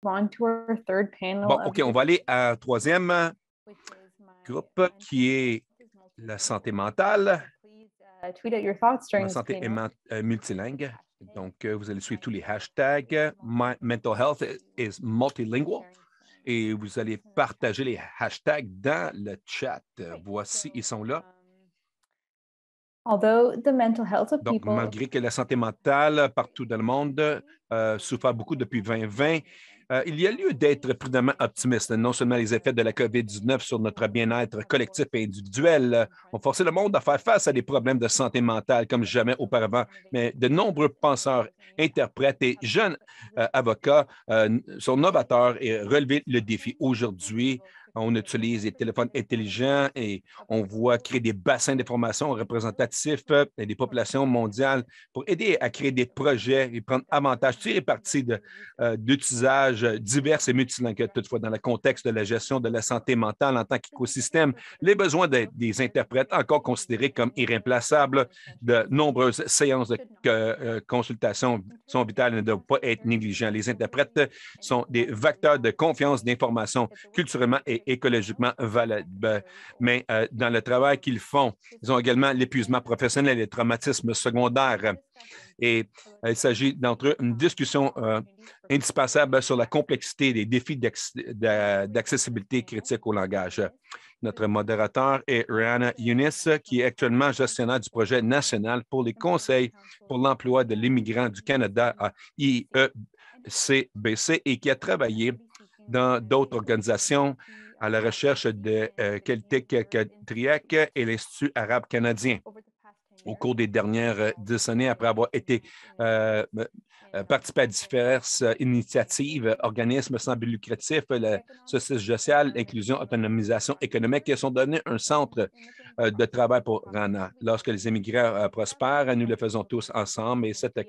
on to our third panel Bon, of OK, on va aller à un troisième groupe qui est la santé mentale. tweet out your thoughts during La this santé panel. est multilingue. Donc, vous allez suivre tous les hashtags. My mental health is multilingual. Et vous allez partager les hashtags dans le chat. Voici, ils sont là. Although the mental health of Donc, people malgré que la santé mentale partout dans le monde souffre beaucoup depuis 2020, il y a lieu d'être prudemment optimiste. Non seulement les effets de la COVID-19 sur notre bien-être collectif et individuel ont forcé le monde à faire face à des problèmes de santé mentale comme jamais auparavant, mais de nombreux penseurs, interprètes et jeunes avocats sont novateurs et relèvent le défi. Aujourd'hui, on utilise les téléphones intelligents et on voit créer des bassins d'information représentatifs des populations mondiales pour aider à créer des projets et prendre avantage, tirer parti d'utisages divers et multilingues. Toutefois, dans le contexte de la gestion de la santé mentale en tant qu'écosystème, les besoins des interprètes, encore considérés comme irremplaçables, de nombreuses séances de consultation sont vitales et ne doivent pas être négligents. Les interprètes sont des vecteurs de confiance d'information culturellement et écologiquement valables. Mais dans le travail qu'ils font, ils ont également l'épuisement professionnel et les traumatismes secondaires. Et il s'agit d'entre eux une discussion indispensable sur la complexité des défis d'accessibilité critique au langage. Notre modérateur est Rihanna Younis, qui est actuellement gestionnaire du projet national pour les conseils pour l'emploi de l'immigrant du Canada à IECBC et qui a travaillé dans d'autres organisations à la recherche de Celtic Triac et l'Institut arabe canadien. Au cours des dernières 10 années, après avoir été participé à diverses initiatives, organismes sans but lucratif, la société sociale, l'inclusion, autonomisation économique, qui sont donnés un centre de travail pour Rana. Lorsque les immigrants prospèrent, nous le faisons tous ensemble et cette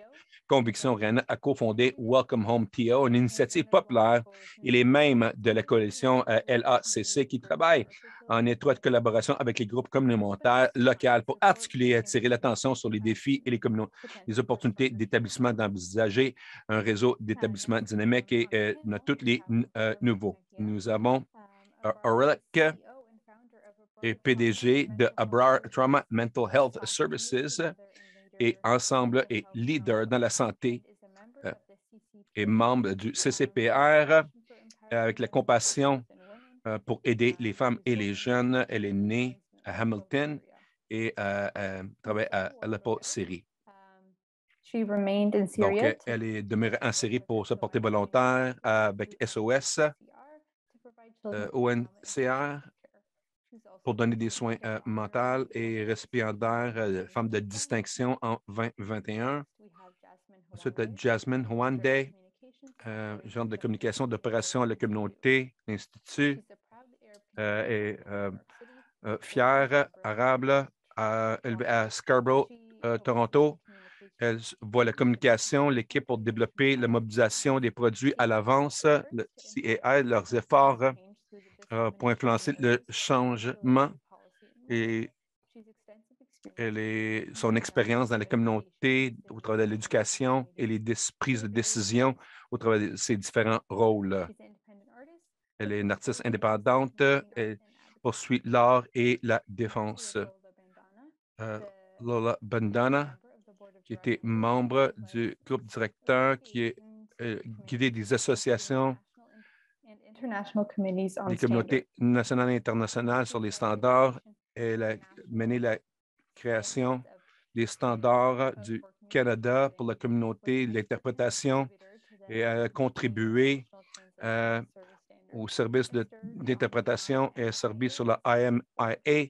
conviction, Rana a cofondé Welcome Home TO, une initiative populaire et les mêmes de la coalition LACC qui travaille en étroite collaboration avec les groupes communautaires locaux pour articuler et attirer l'attention sur les défis et les opportunités d'établissement d'envisager un réseau d'établissements dynamiques et tous les nouveaux. Nous avons Aurelic et PDG de Abrar Trauma Mental Health Services et ensemble est leader dans la santé et membre du CCPR avec la compassion pour aider les femmes et les jeunes. Elle est née à Hamilton et travaille à Aleppo, Syrie. Donc, elle est demeurée en Syrie pour se porter volontaire avec SOS, ONCR, pour donner des soins mentaux et récipiendaire femme de distinction en 2021. Ensuite, Jasmine Hwande, genre de communication d'opération à la communauté, Institut, est fière, arabe, élevée à Scarborough, Toronto. Elle voit la communication, l'équipe pour développer la mobilisation des produits à l'avance, le CAI, leurs efforts pour influencer le changement et son expérience dans la communauté au travers de l'éducation et les prises de décision au travers de ses différents rôles. Elle est une artiste indépendante. Elle poursuit l'art et la défense. Lola Bandana, qui était membre du groupe directeur qui est guidé des associations des communautés nationales et internationales sur les standards. Elle a mené la création des standards du Canada pour la communauté, l'interprétation et a contribué au service d'interprétation et a servi sur la IMIA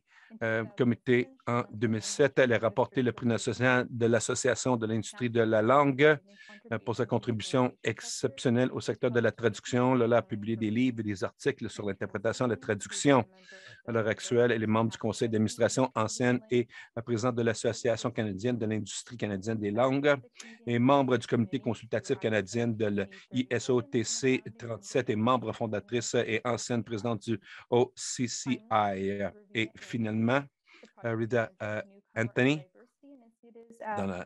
comité en 2007. Elle a rapporté le prix national de l'Association de l'industrie de la langue pour sa contribution exceptionnelle au secteur de la traduction. Elle a publié des livres et des articles sur l'interprétation et la traduction. À l'heure actuelle, elle est membre du conseil d'administration ancienne et présidente de l'Association canadienne de l'industrie canadienne des langues et membre du comité consultatif canadien de l'ISOTC 37 et membre fondatrice et ancienne présidente du OCCI. Et finalement, Rita Anthony, dans la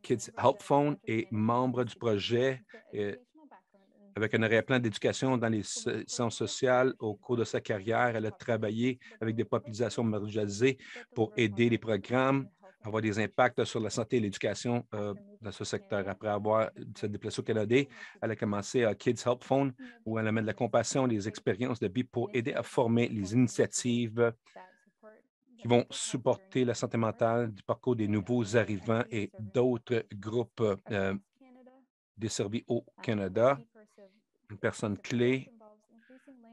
Kids Help Phone, est membre du projet avec un arrière-plan d'éducation dans les sciences sociales. Au cours de sa carrière, elle a travaillé avec des populations marginalisées pour aider les programmes à avoir des impacts sur la santé et l'éducation dans ce secteur. Après avoir se déplacé au Canada, elle a commencé à Kids Help Phone, où elle amène de la compassion, des expériences de vie pour aider à former les initiatives qui vont supporter la santé mentale du parcours des nouveaux arrivants et d'autres groupes desservis au Canada. Une personne clé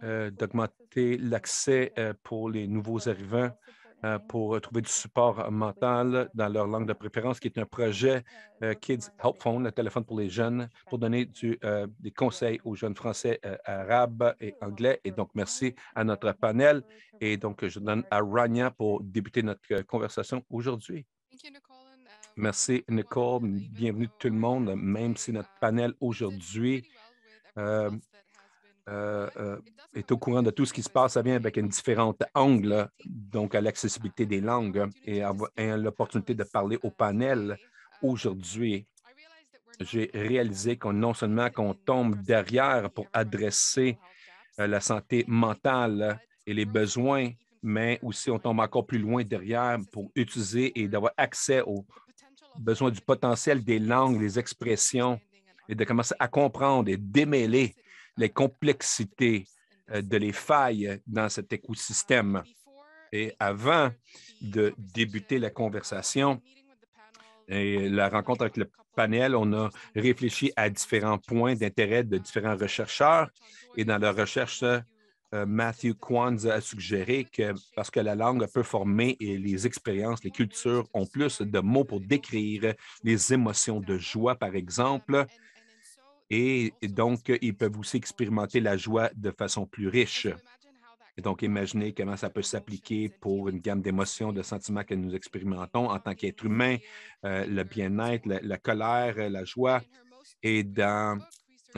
d'augmenter l'accès pour les nouveaux arrivants pour trouver du support mental dans leur langue de préférence, qui est un projet Kids Help Phone, le téléphone pour les jeunes, pour donner des conseils aux jeunes français, arabes et anglais. Et donc, merci à notre panel. Et donc, je donne à Rania pour débuter notre conversation aujourd'hui. Merci, Nicole. Bienvenue tout le monde, même si notre panel aujourd'hui est au courant de tout ce qui se passe, ça vient avec un différent angle, donc à l'accessibilité des langues et à l'opportunité de parler au panel aujourd'hui. J'ai réalisé qu'on non seulement qu'on tombe derrière pour adresser la santé mentale et les besoins, mais aussi on tombe encore plus loin derrière pour utiliser et d'avoir accès aux besoins du potentiel des langues, des expressions et de commencer à comprendre et démêler les complexités de les failles dans cet écosystème. Et avant de débuter la conversation et la rencontre avec le panel, on a réfléchi à différents points d'intérêt de différents chercheurs. Et dans leur recherche, Matthew Kwanz a suggéré que parce que la langue peut former et les expériences, les cultures ont plus de mots pour décrire les émotions de joie, par exemple, et donc ils peuvent aussi expérimenter la joie de façon plus riche. Et donc, imaginez comment ça peut s'appliquer pour une gamme d'émotions, de sentiments que nous expérimentons en tant qu'être humain, le bien-être, la colère, la joie. Et dans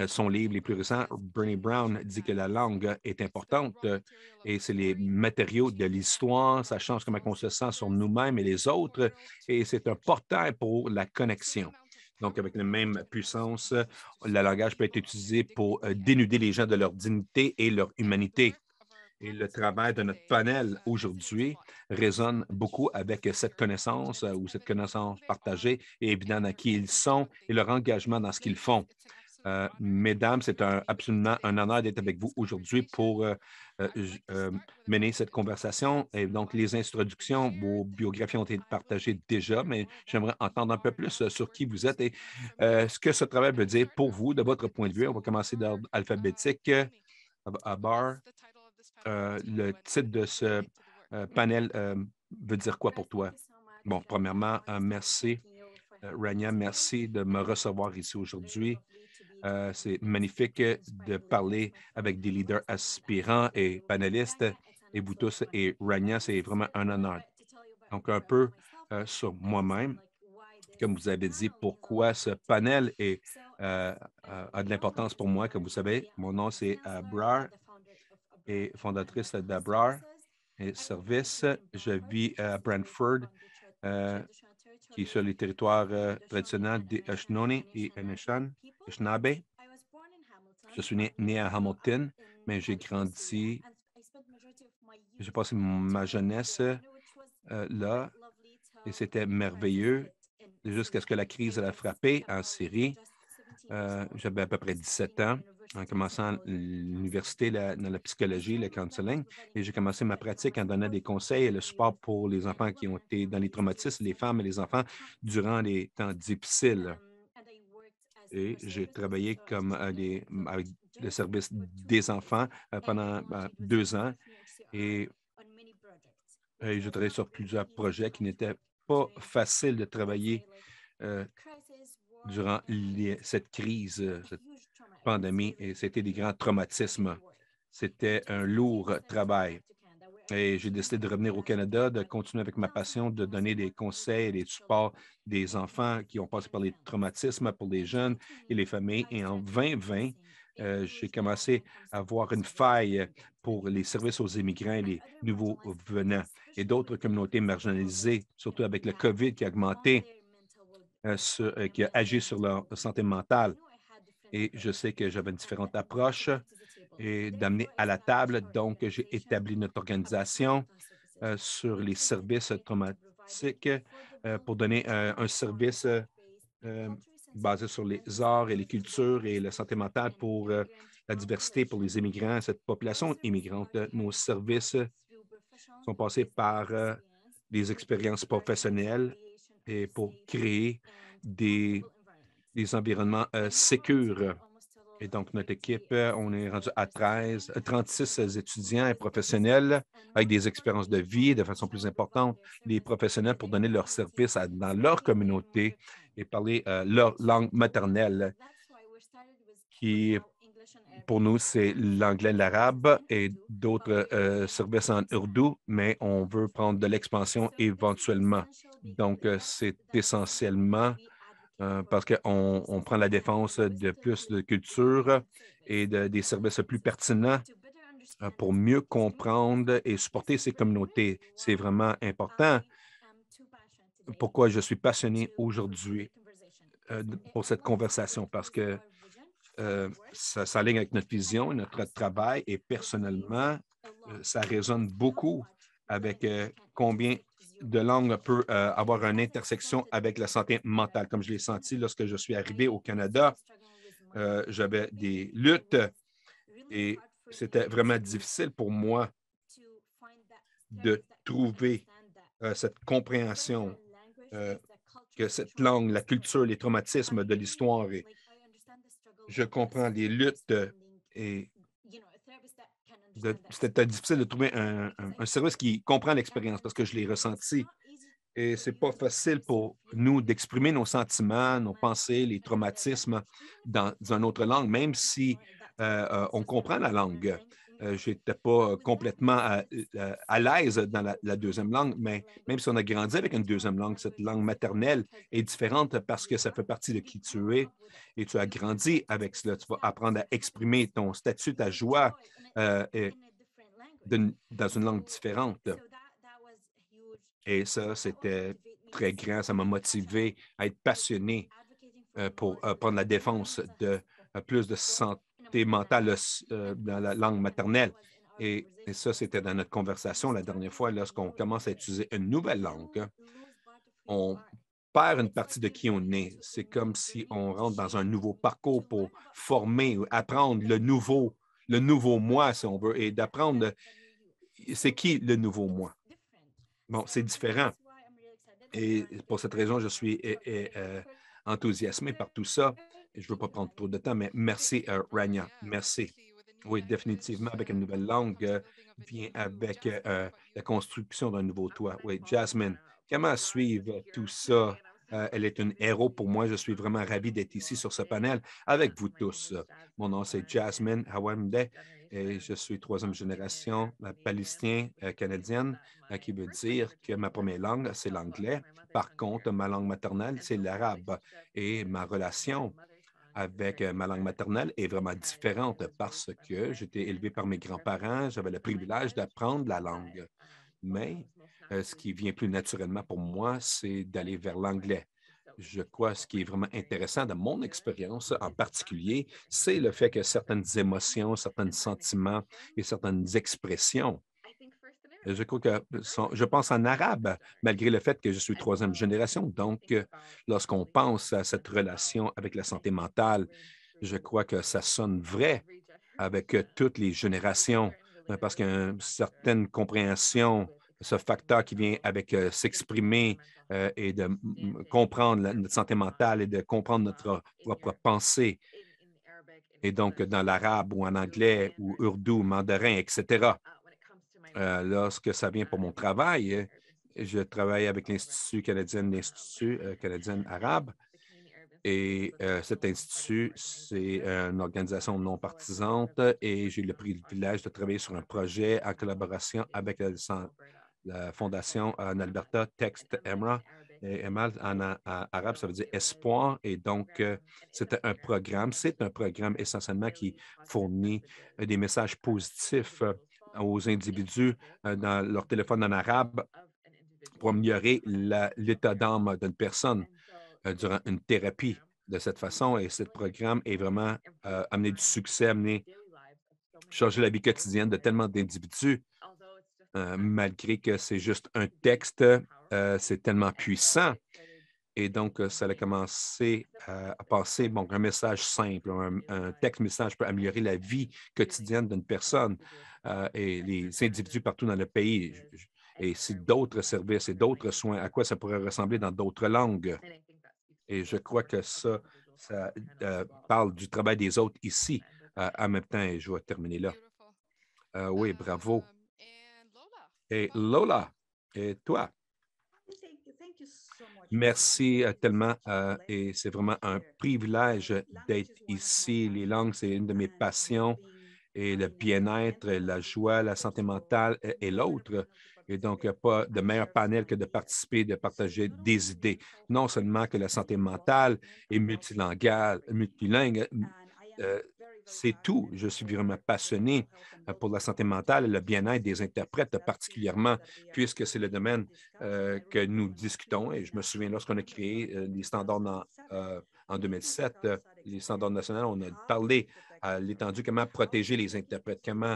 son livre les plus récents, Brené Brown dit que la langue est importante et c'est les matériaux de l'histoire, ça change comment on se sent sur nous-mêmes et les autres et c'est un portail pour la connexion. Donc, avec la même puissance, le langage peut être utilisé pour dénuder les gens de leur dignité et leur humanité. Et le travail de notre panel aujourd'hui résonne beaucoup avec cette connaissance ou cette connaissance partagée et évidemment à qui ils sont et leur engagement dans ce qu'ils font. Mesdames, c'est absolument un honneur d'être avec vous aujourd'hui pour mener cette conversation. Et donc, les introductions, vos biographies ont été partagées déjà, mais j'aimerais entendre un peu plus sur qui vous êtes et ce que ce travail veut dire pour vous, de votre point de vue. On va commencer d'ordre alphabétique. Abar, le titre de ce panel veut dire quoi pour toi? Bon, premièrement, merci, Rania, merci de me recevoir ici aujourd'hui. C'est magnifique de parler avec des leaders aspirants et panélistes. Et vous tous et Rania, c'est vraiment un honneur. Donc, un peu sur moi-même, comme vous avez dit, pourquoi ce panel a de l'importance pour moi. Comme vous savez, mon nom, c'est Abrar et fondatrice d'Abrar et Service. Je vis à Brantford, qui est sur les territoires traditionnels des Anishinaabe et Anishinaabe. Je suis né à Hamilton, mais j'ai grandi, j'ai passé ma jeunesse là et c'était merveilleux jusqu'à ce que la crise a frappé en Syrie. J'avais à peu près 17 ans en commençant l'université dans la psychologie, le counseling, et j'ai commencé ma pratique en donnant des conseils et le support pour les enfants qui ont été dans les traumatismes, les femmes et les enfants durant les temps difficiles. Et j'ai travaillé avec le service des enfants pendant 2 ans et j'ai travaillé sur plusieurs projets qui n'étaient pas faciles de travailler durant cette crise, cette pandémie, et c'était des grands traumatismes. C'était un lourd travail. Et j'ai décidé de revenir au Canada, de continuer avec ma passion, de donner des conseils et des supports des enfants qui ont passé par les traumatismes pour les jeunes et les familles. Et en 2020, j'ai commencé à voir une faille pour les services aux immigrants et les nouveaux venants et d'autres communautés marginalisées, surtout avec le COVID qui a augmenté, qui a agi sur leur santé mentale. et je sais que j'avais une différente approche et d'amener à la table. Donc, j'ai établi notre organisation sur les services traumatiques pour donner un service euh, basé sur les arts et les cultures et la santé mentale pour la diversité pour les immigrants, cette population immigrante. Nos services sont passés par des expériences professionnelles et pour créer des environnements sécurs. Et donc, notre équipe, on est rendu à 36 étudiants et professionnels avec des expériences de vie de façon plus importante, les professionnels pour donner leur service dans leur communauté et parler leur langue maternelle, qui pour nous, c'est l'anglais, l'arabe et d'autres services en ourdou, mais on veut prendre de l'expansion éventuellement. Donc, c'est essentiellement parce qu'on prend la défense de plus de culture et des services plus pertinents pour mieux comprendre et supporter ces communautés. C'est vraiment important. Pourquoi je suis passionné aujourd'hui pour cette conversation? Parce que ça s'aligne avec notre vision, notre travail et personnellement, ça résonne beaucoup avec combien de langues peut avoir une intersection avec la santé mentale. Comme je l'ai senti lorsque je suis arrivé au Canada, j'avais des luttes et c'était vraiment difficile pour moi de trouver cette compréhension que cette langue, la culture, les traumatismes de l'histoire. Et je comprends les luttes et c'était difficile de trouver un service qui comprend l'expérience parce que je l'ai ressenti. Et ce n'est pas facile pour nous d'exprimer nos sentiments, nos pensées, les traumatismes dans une autre langue, même si on comprend la langue. Je n'étais pas complètement à l'aise dans la deuxième langue, mais même si on a grandi avec une deuxième langue, cette langue maternelle est différente parce que ça fait partie de qui tu es et tu as grandi avec cela. Tu vas apprendre à exprimer ton statut, ta joie dans une langue différente. Et ça, c'était très grand. Ça m'a motivé à être passionné pour prendre la défense de plus de santé mentale dans la langue maternelle. Et ça, c'était dans notre conversation la dernière fois, lorsqu'on commence à utiliser une nouvelle langue, on perd une partie de qui on est. C'est comme si on rentre dans un nouveau parcours pour former, apprendre le nouveau moi, si on veut, et d'apprendre c'est qui le nouveau moi. Bon, c'est différent. Et pour cette raison, je suis enthousiasmé par tout ça. Je ne veux pas prendre trop de temps, mais merci, Rania. Merci. Oui, définitivement, avec une nouvelle langue, vient avec la construction d'un nouveau toit. Oui, Jasmine, comment suivre tout ça? Elle est une héros pour moi. Je suis vraiment ravi d'être ici sur ce panel avec vous tous. Mon nom, c'est Jasmine Hawamde et je suis troisième génération palestinienne, canadienne, qui veut dire que ma première langue, c'est l'anglais. Par contre, ma langue maternelle, c'est l'arabe. Et ma relation avec ma langue maternelle est vraiment différente parce que j'étais élevé par mes grands-parents, j'avais le privilège d'apprendre la langue. Mais ce qui vient plus naturellement pour moi, c'est d'aller vers l'anglais. Je crois que ce qui est vraiment intéressant dans mon expérience en particulier, c'est le fait que certaines émotions, certains sentiments et certaines expressions je crois que je pense en arabe, malgré le fait que je suis troisième génération. Donc, lorsqu'on pense à cette relation avec la santé mentale, je crois que ça sonne vrai avec toutes les générations, parce qu'il y a une certaine compréhension, ce facteur qui vient avec s'exprimer et de comprendre notre santé mentale et de comprendre notre propre pensée. Et donc, dans l'arabe ou en anglais ou ourdou, mandarin, etc. Lorsque ça vient pour mon travail, je travaille avec l'Institut canadien, l'Institut canadien arabe. Et cet institut, c'est une organisation non partisante et j'ai eu le privilège de travailler sur un projet en collaboration avec la Fondation en Alberta, Text Emra. Et Emal en arabe, ça veut dire espoir. Et donc, c'est un programme essentiellement qui fournit des messages positifs aux individus dans leur téléphone en arabe pour améliorer l'état d'âme d'une personne durant une thérapie. de cette façon et ce programme est vraiment amené du succès, changer la vie quotidienne de tellement d'individus, malgré que c'est juste un texte, c'est tellement puissant. Et donc, ça a commencé à passer bon, un message simple, un texte-message peut améliorer la vie quotidienne d'une personne et les individus partout dans le pays. Et si d'autres services et d'autres soins, à quoi ça pourrait ressembler dans d'autres langues? Et je crois que ça parle du travail des autres ici en même temps, et je vais terminer là. Oui, bravo. Et Lola, et toi? Merci tellement et c'est vraiment un privilège d'être ici. Les langues, c'est une de mes passions et le bien-être, la joie, la santé mentale est l'autre. Et donc, il n'y a pas de meilleur panel que de participer, de partager des idées. Non seulement que la santé mentale est multilingue, euh, c'est tout. Je suis vraiment passionné pour la santé mentale et le bien-être des interprètes particulièrement, puisque c'est le domaine que nous discutons. Et je me souviens, lorsqu'on a créé les standards en 2007, les standards nationaux, on a parlé à l'étendue, comment protéger les interprètes, comment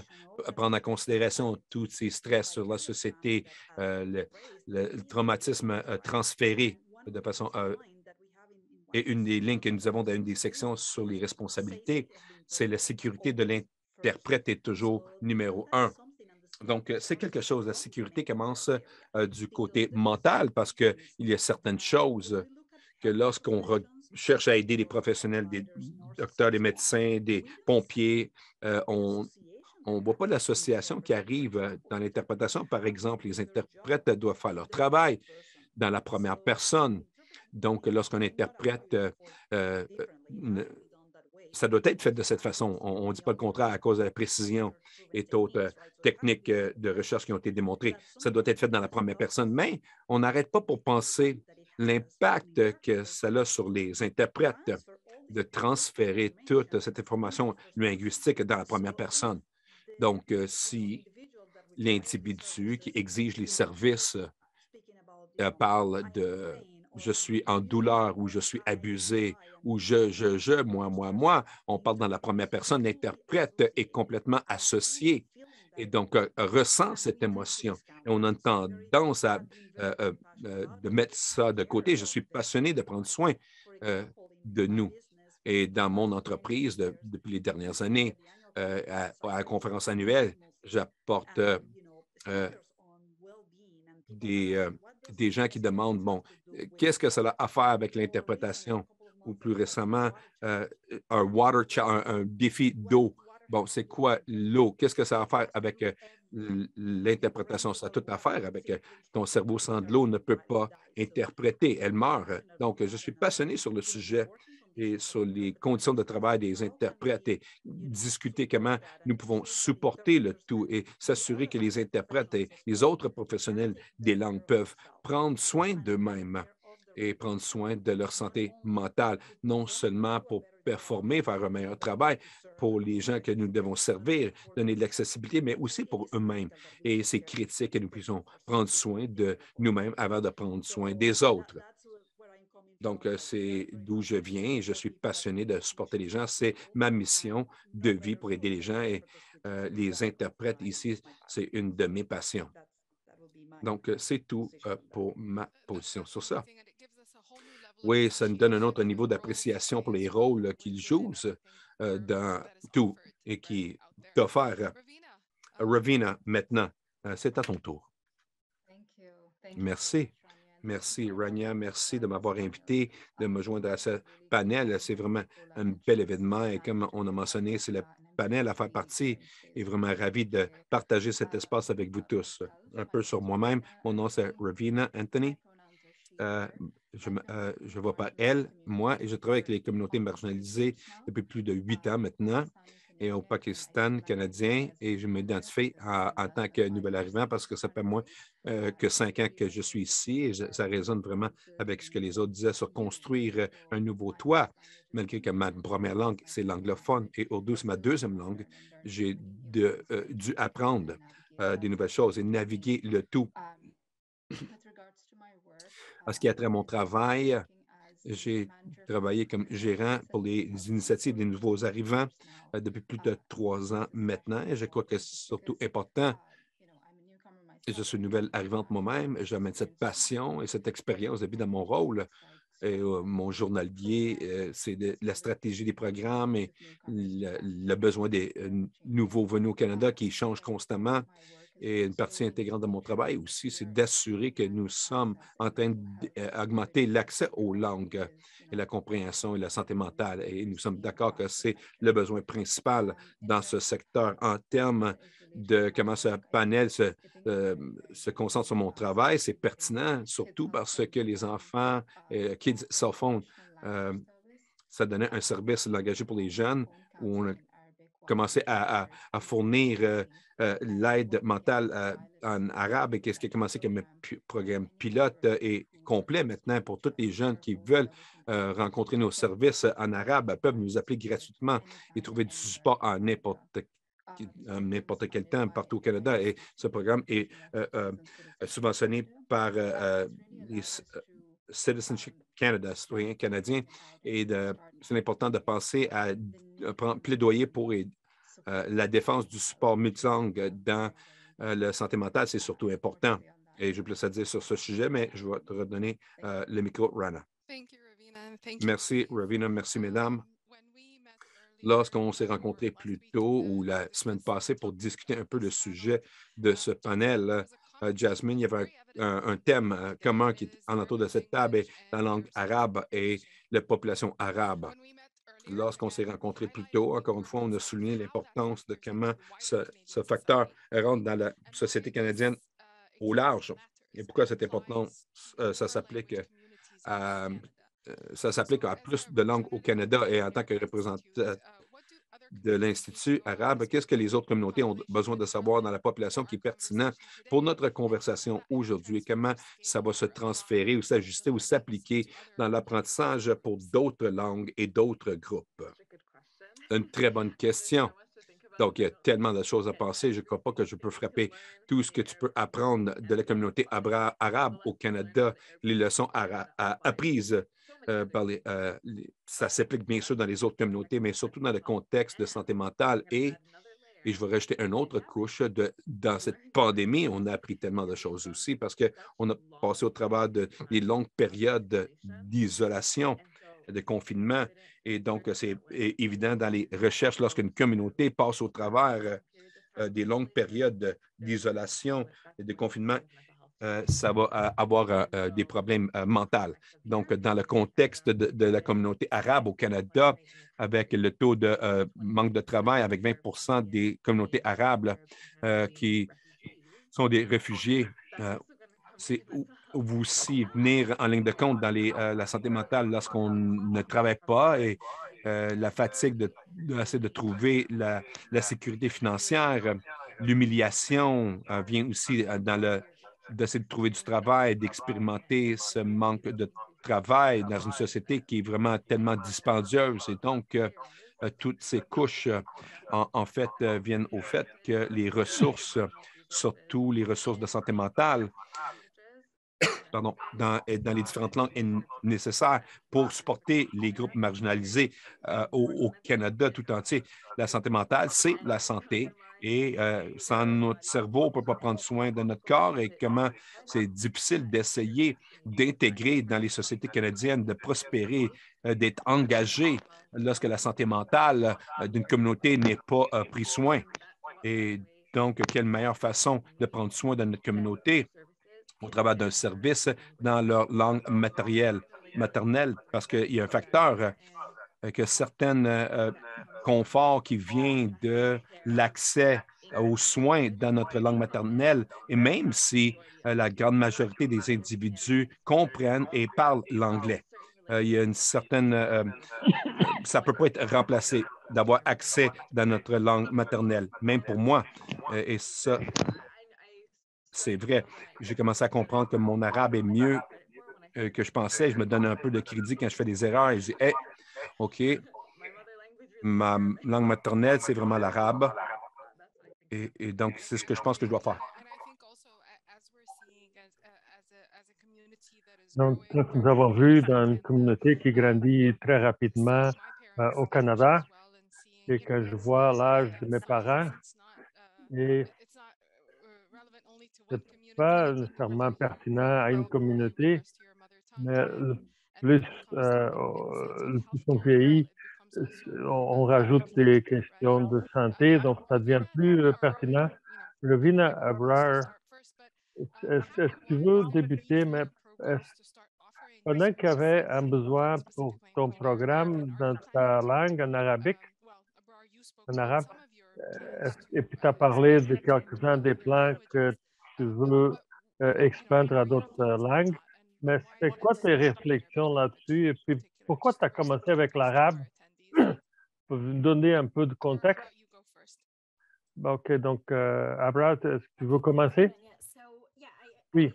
prendre en considération tous ces stress sur la société, le traumatisme transféré de façon et une des lignes que nous avons dans une des sections sur les responsabilités, c'est la sécurité de l'interprète est toujours numéro un. Donc, c'est quelque chose. La sécurité commence du côté mental parce qu'il y a certaines choses que lorsqu'on cherche à aider les professionnels, des docteurs, des médecins, des pompiers, on ne voit pas l'association qui arrive dans l'interprétation. Par exemple, les interprètes doivent faire leur travail dans la première personne. Donc, lorsqu'on interprète, ça doit être fait de cette façon. On ne dit pas le contraire à cause de la précision et d'autres techniques de recherche qui ont été démontrées. Ça doit être fait dans la première personne, mais on n'arrête pas pour penser l'impact que ça a sur les interprètes de transférer toute cette information linguistique dans la première personne. Donc, si l'individu qui exige les services parle de je suis en douleur ou je suis abusé ou moi, on parle dans la première personne, l'interprète est complètement associé et donc ressent cette émotion. Et on a tendance à de mettre ça de côté. Je suis passionné de prendre soin de nous. Et dans mon entreprise, depuis les dernières années, à la conférence annuelle, j'apporte des gens qui demandent, bon, qu'est-ce que ça a à faire avec l'interprétation? Ou plus récemment, un défi d'eau. Bon, c'est quoi l'eau? Qu'est-ce que ça a à faire avec l'interprétation? Ça a tout à faire avec ton cerveau sans de l'eau ne peut pas interpréter, elle meurt. Donc, je suis passionné sur le sujet et sur les conditions de travail des interprètes et discuter comment nous pouvons supporter le tout et s'assurer que les interprètes et les autres professionnels des langues peuvent prendre soin d'eux-mêmes et prendre soin de leur santé mentale, non seulement pour performer, faire un meilleur travail pour les gens que nous devons servir, donner de l'accessibilité, mais aussi pour eux-mêmes. Et c'est critique que nous puissions prendre soin de nous-mêmes avant de prendre soin des autres. Donc, c'est d'où je viens et je suis passionné de supporter les gens. C'est ma mission de vie pour aider les gens et les interprètes ici, c'est une de mes passions. Donc, c'est tout pour ma position sur ça. Oui, ça nous donne un autre niveau d'appréciation pour les rôles qu'ils jouent dans tout et qui est offert. Ravina, maintenant, c'est à ton tour. Merci. Merci, Rania. Merci de m'avoir invité, de me joindre à ce panel. C'est vraiment un bel événement et comme on a mentionné, c'est le panel à faire partie et vraiment ravi de partager cet espace avec vous tous. Un peu sur moi-même. Mon nom, c'est Ravina Anthony. Je vois par elle, moi, et je travaille avec les communautés marginalisées depuis plus de 8 ans maintenant et au Pakistan canadien et je m'identifie en tant que nouvel arrivant parce que ça fait moins que 5 ans que je suis ici et ça résonne vraiment avec ce que les autres disaient sur construire un nouveau toit, malgré que ma première langue, c'est l'anglophone et Urdu, c'est ma deuxième langue. J'ai dû apprendre des nouvelles choses et naviguer le tout. En ce qui a trait à mon travail, J'ai travaillé comme gérant pour les initiatives des nouveaux arrivants depuis plus de 3 ans maintenant et je crois que c'est surtout important. Et je suis une nouvelle arrivante moi-même. J'amène cette passion et cette expérience de vie dans mon rôle. Et, mon journalier, c'est la stratégie des programmes et le besoin des nouveaux venus au Canada qui changent constamment. Et une partie intégrante de mon travail aussi, c'est d'assurer que nous sommes en train d'augmenter l'accès aux langues et la compréhension et la santé mentale. Et nous sommes d'accord que c'est le besoin principal dans ce secteur en termes de comment ce panel se concentre sur mon travail. C'est pertinent, surtout parce que les enfants, Kids Cell Phone, ça donnait un service engagé pour les jeunes où on a commencé à fournir l'aide mentale en arabe et qu'est-ce qui a commencé comme un programme pilote et complet maintenant pour tous les jeunes qui veulent rencontrer nos services en arabe peuvent nous appeler gratuitement et trouver du support en n'importe quel temps partout au Canada. Et ce programme est subventionné par les Citizenship Canada, citoyens canadiens. Et c'est important de penser à plaidoyer pour la défense du support multilingue dans la santé mentale. C'est surtout important. Et j'ai plus à dire sur ce sujet, mais je vais te redonner le micro, Rana. Merci, Ravina. Merci, mesdames. Lorsqu'on s'est rencontrés plus tôt ou la semaine passée pour discuter un peu le sujet de ce panel, Jasmine, il y avait un thème commun qui est en autour de cette table, est la langue arabe et la population arabe. Lorsqu'on s'est rencontrés plus tôt, encore une fois, on a souligné l'importance de comment ce facteur rentre dans la société canadienne au large. Et pourquoi c'est important, ça s'applique à plus de langues au Canada et en tant que représentant de l'Institut arabe, qu'est-ce que les autres communautés ont besoin de savoir dans la population qui est pertinent pour notre conversation aujourd'hui? Comment ça va se transférer ou s'ajuster ou s'appliquer dans l'apprentissage pour d'autres langues et d'autres groupes? Une très bonne question. Donc, il y a tellement de choses à penser. Je ne crois pas que je peux frapper tout ce que tu peux apprendre de la communauté arabe au Canada, les leçons apprises ça s'applique bien sûr dans les autres communautés, mais surtout dans le contexte de santé mentale. Et je vais rajouter une autre couche. Dans cette pandémie, on a appris tellement de choses aussi parce qu'on a passé au travers des longues périodes d'isolation, de confinement. Et donc, c'est évident dans les recherches, lorsqu'une communauté passe au travers des longues périodes d'isolation et de confinement, ça va avoir des problèmes mentaux. Donc, dans le contexte de la communauté arabe au Canada, avec le taux de manque de travail, avec 20 des communautés arabes qui sont des réfugiés, c'est aussi venir en ligne de compte dans la santé mentale lorsqu'on ne travaille pas et la fatigue d'essayer de trouver la sécurité financière, l'humiliation vient aussi d'essayer de trouver du travail, d'expérimenter ce manque de travail dans une société qui est vraiment tellement dispendieuse. Et donc, toutes ces couches, en fait, viennent au fait que les ressources, surtout les ressources de santé mentale, pardon, dans les différentes langues est nécessaire pour supporter les groupes marginalisés au Canada tout entier. La santé mentale, c'est la santé. Et sans notre cerveau, on ne peut pas prendre soin de notre corps et comment c'est difficile d'essayer d'intégrer dans les sociétés canadiennes, de prospérer, d'être engagé lorsque la santé mentale d'une communauté n'est pas prise soin. Et donc, quelle meilleure façon de prendre soin de notre communauté au travers d'un service dans leur langue maternelle, parce qu'il y a un facteur que certains conforts qui vient de l'accès aux soins dans notre langue maternelle, et même si la grande majorité des individus comprennent et parlent l'anglais. Il y a une certaine... ça ne peut pas être remplacé d'avoir accès dans notre langue maternelle, même pour moi. Et ça, c'est vrai. J'ai commencé à comprendre que mon arabe est mieux que je pensais. Je me donne un peu de crédit quand je fais des erreurs et je dis, hey, OK, ma langue maternelle, c'est vraiment l'arabe. Et donc, c'est ce que je pense que je dois faire. Donc, nous avons vu dans une communauté qui grandit très rapidement au Canada et que je vois l'âge de mes parents. Et ce n'est pas nécessairement pertinent à une communauté, mais le plus on vieillit, on rajoute des questions de santé, donc ça devient plus pertinent. Ravina Abrar, est-ce que tu veux débuter, mais pendant qu'il y avait un besoin pour ton programme dans ta langue en arabique, en arabe, et puis tu as parlé de quelques-uns des plans que tu veux expandre à d'autres langues, mais c'est quoi tes réflexions là-dessus et puis pourquoi tu as commencé avec l'arabe? Pour vous donner un peu de contexte. OK, donc Abra, est-ce que tu veux commencer? Oui.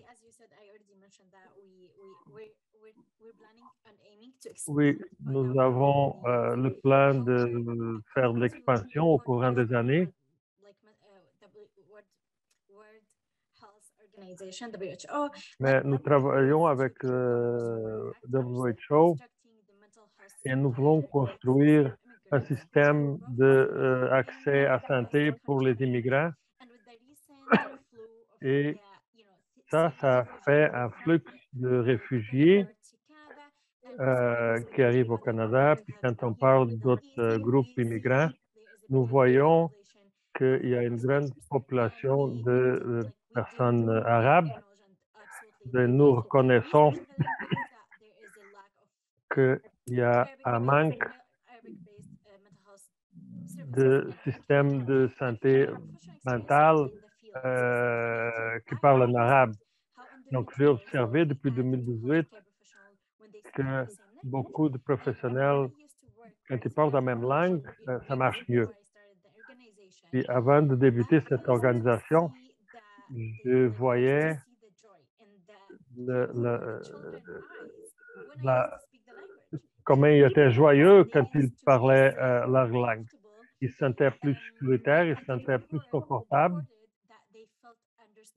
Oui, nous avons le plan de faire de l'expansion au courant des années. Mais nous travaillons avec WHO et nous voulons construire un système d'accès à santé pour les immigrants. Et ça fait un flux de réfugiés qui arrivent au Canada. Puis quand on parle d'autres groupes immigrants, nous voyons qu'il y a une grande population de personnes arabes. Et nous reconnaissons qu'il y a un manque de système de santé mentale qui parle en arabe. Donc, j'ai observé depuis 2018 que beaucoup de professionnels, quand ils parlent la même langue, ça marche mieux. Puis avant de débuter cette organisation, je voyais comment ils étaient joyeux quand ils parlaient leur langue. Ils se sentaient plus sécuritaires, ils se sentaient plus confortables.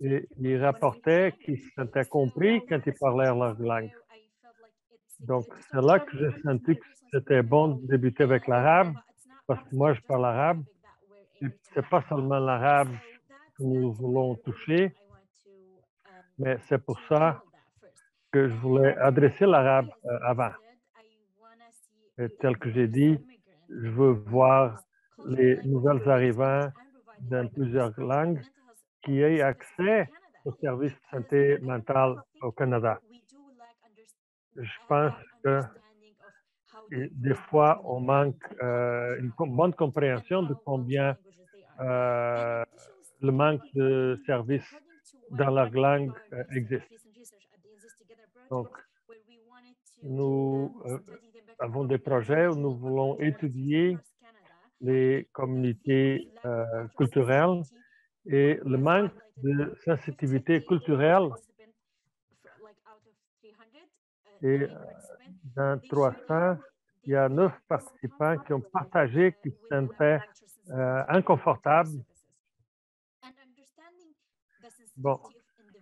Et ils rapportaient qu'ils se sentaient compris quand ils parlaient leur langue. Donc, c'est là que j'ai senti que c'était bon de débuter avec l'arabe, parce que moi, je parle arabe. Et ce n'est pas seulement l'arabe que nous voulons toucher, mais c'est pour ça que je voulais adresser l'arabe avant. Et tel que j'ai dit, je veux voir les nouvelles arrivants dans plusieurs langues qui aient accès aux services de santé mentale au Canada. Je pense que des fois, on manque une bonne compréhension de combien le manque de services dans la langue existe. Donc, nous avons des projets où nous voulons étudier les communautés culturelles et le manque de sensibilité culturelle. Et dans 300, il y a 9 participants qui ont partagé qu'ils se sentaient inconfortables. Bon,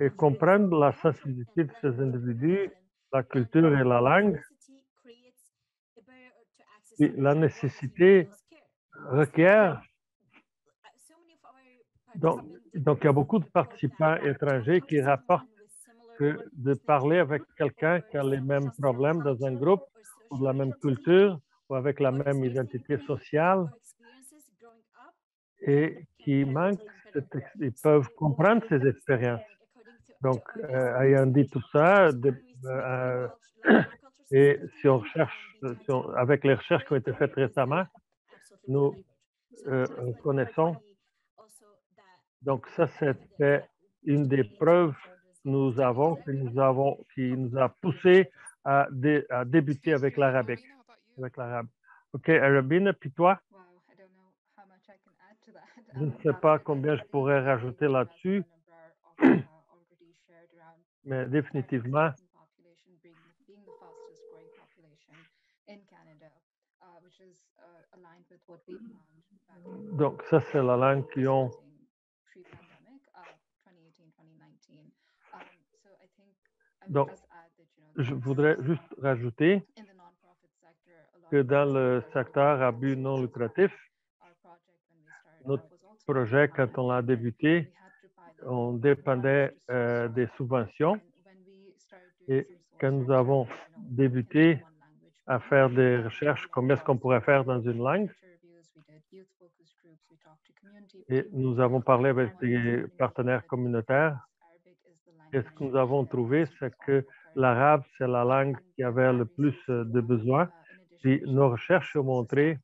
et comprendre la sensibilité de ces individus, la culture et la langue, et la nécessité requiert. Donc, il y a beaucoup de participants étrangers qui rapportent que de parler avec quelqu'un qui a les mêmes problèmes dans un groupe ou de la même culture ou avec la même identité sociale et qui manquent, ils peuvent comprendre ces expériences. Donc, ayant dit tout ça, et si on recherche, avec les recherches qui ont été faites récemment, nous connaissons. Donc, ça, c'était une des preuves que nous avons, qui nous a poussé à débuter avec l'arabique, avec l'arabe. OK, Arabine, puis toi? Je ne sais pas combien je pourrais rajouter là-dessus, mais définitivement, donc ça, c'est la langue qu'ils ont. Donc, Je voudrais juste rajouter que dans le secteur à but non lucratif, notre projet, quand on l'a débuté, on dépendait des subventions. Et quand nous avons débuté à faire des recherches, comme est-ce qu'on pourrait faire dans une langue, et nous avons parlé avec des partenaires communautaires, et ce que nous avons trouvé, c'est que l'arabe, c'est la langue qui avait le plus de besoins. Puis nos recherches ont montré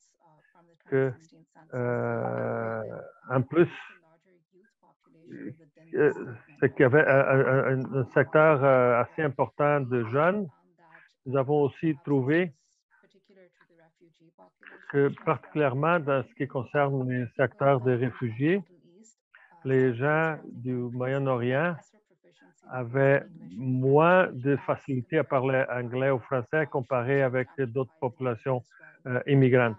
que, en plus, c'est qu'il y avait un secteur assez important de jeunes. Nous avons aussi trouvé que, particulièrement dans ce qui concerne les secteurs des réfugiés, les gens du Moyen-Orient avaient moins de facilité à parler anglais ou français comparé avec d'autres populations immigrantes.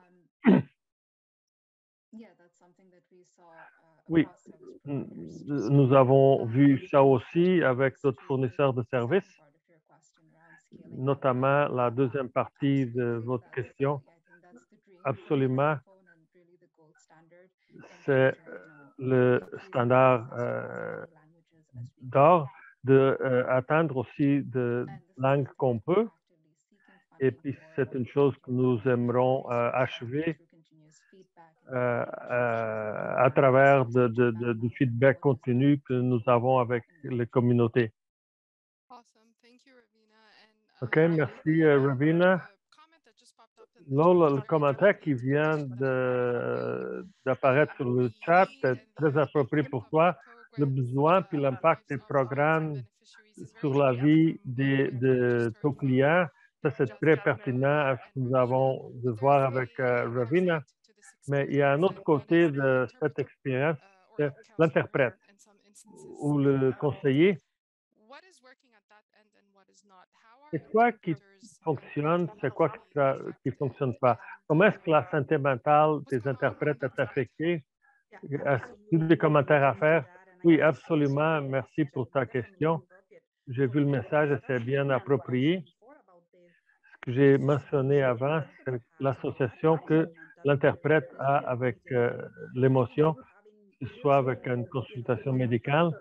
Oui, nous avons vu ça aussi avec d'autres fournisseurs de services, notamment la deuxième partie de votre question. Absolument, c'est le standard d'or d'atteindre aussi de langues qu'on peut. Et puis, c'est une chose que nous aimerons achever à travers du feedback continu que nous avons avec les communautés. OK, merci, Ravina. Là, le commentaire qui vient d'apparaître sur le chat est très approprié pour toi. Le besoin puis l'impact des programmes sur la vie de nos clients, ça c'est très pertinent à ce que nous avons de voir avec Ravina. Mais il y a un autre côté de cette expérience, c'est l'interprète ou le conseiller. C'est quoi qui fonctionne, c'est quoi qui ne fonctionne pas? Comment est-ce que la santé mentale des interprètes est affectée? As-tu des commentaires à faire? Oui, absolument. Merci pour ta question. J'ai vu le message et c'est bien approprié. Ce que j'ai mentionné avant, c'est l'association que l'interprète a avec l'émotion, que ce soit avec une consultation médicale.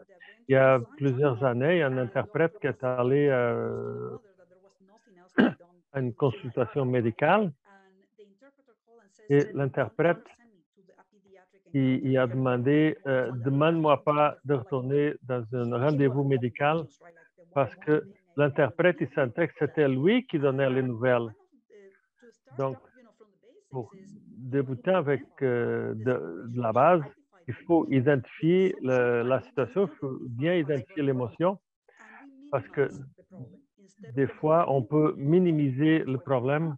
Il y a plusieurs années, il y a un interprète qui est allé à une consultation médicale et l'interprète il a demandé demande-moi pas de retourner dans un rendez-vous médical parce que l'interprète il sentait que c'était lui qui donnait les nouvelles. Donc, pour débuter avec de la base, il faut identifier la situation, il faut bien identifier l'émotion parce que des fois, on peut minimiser le problème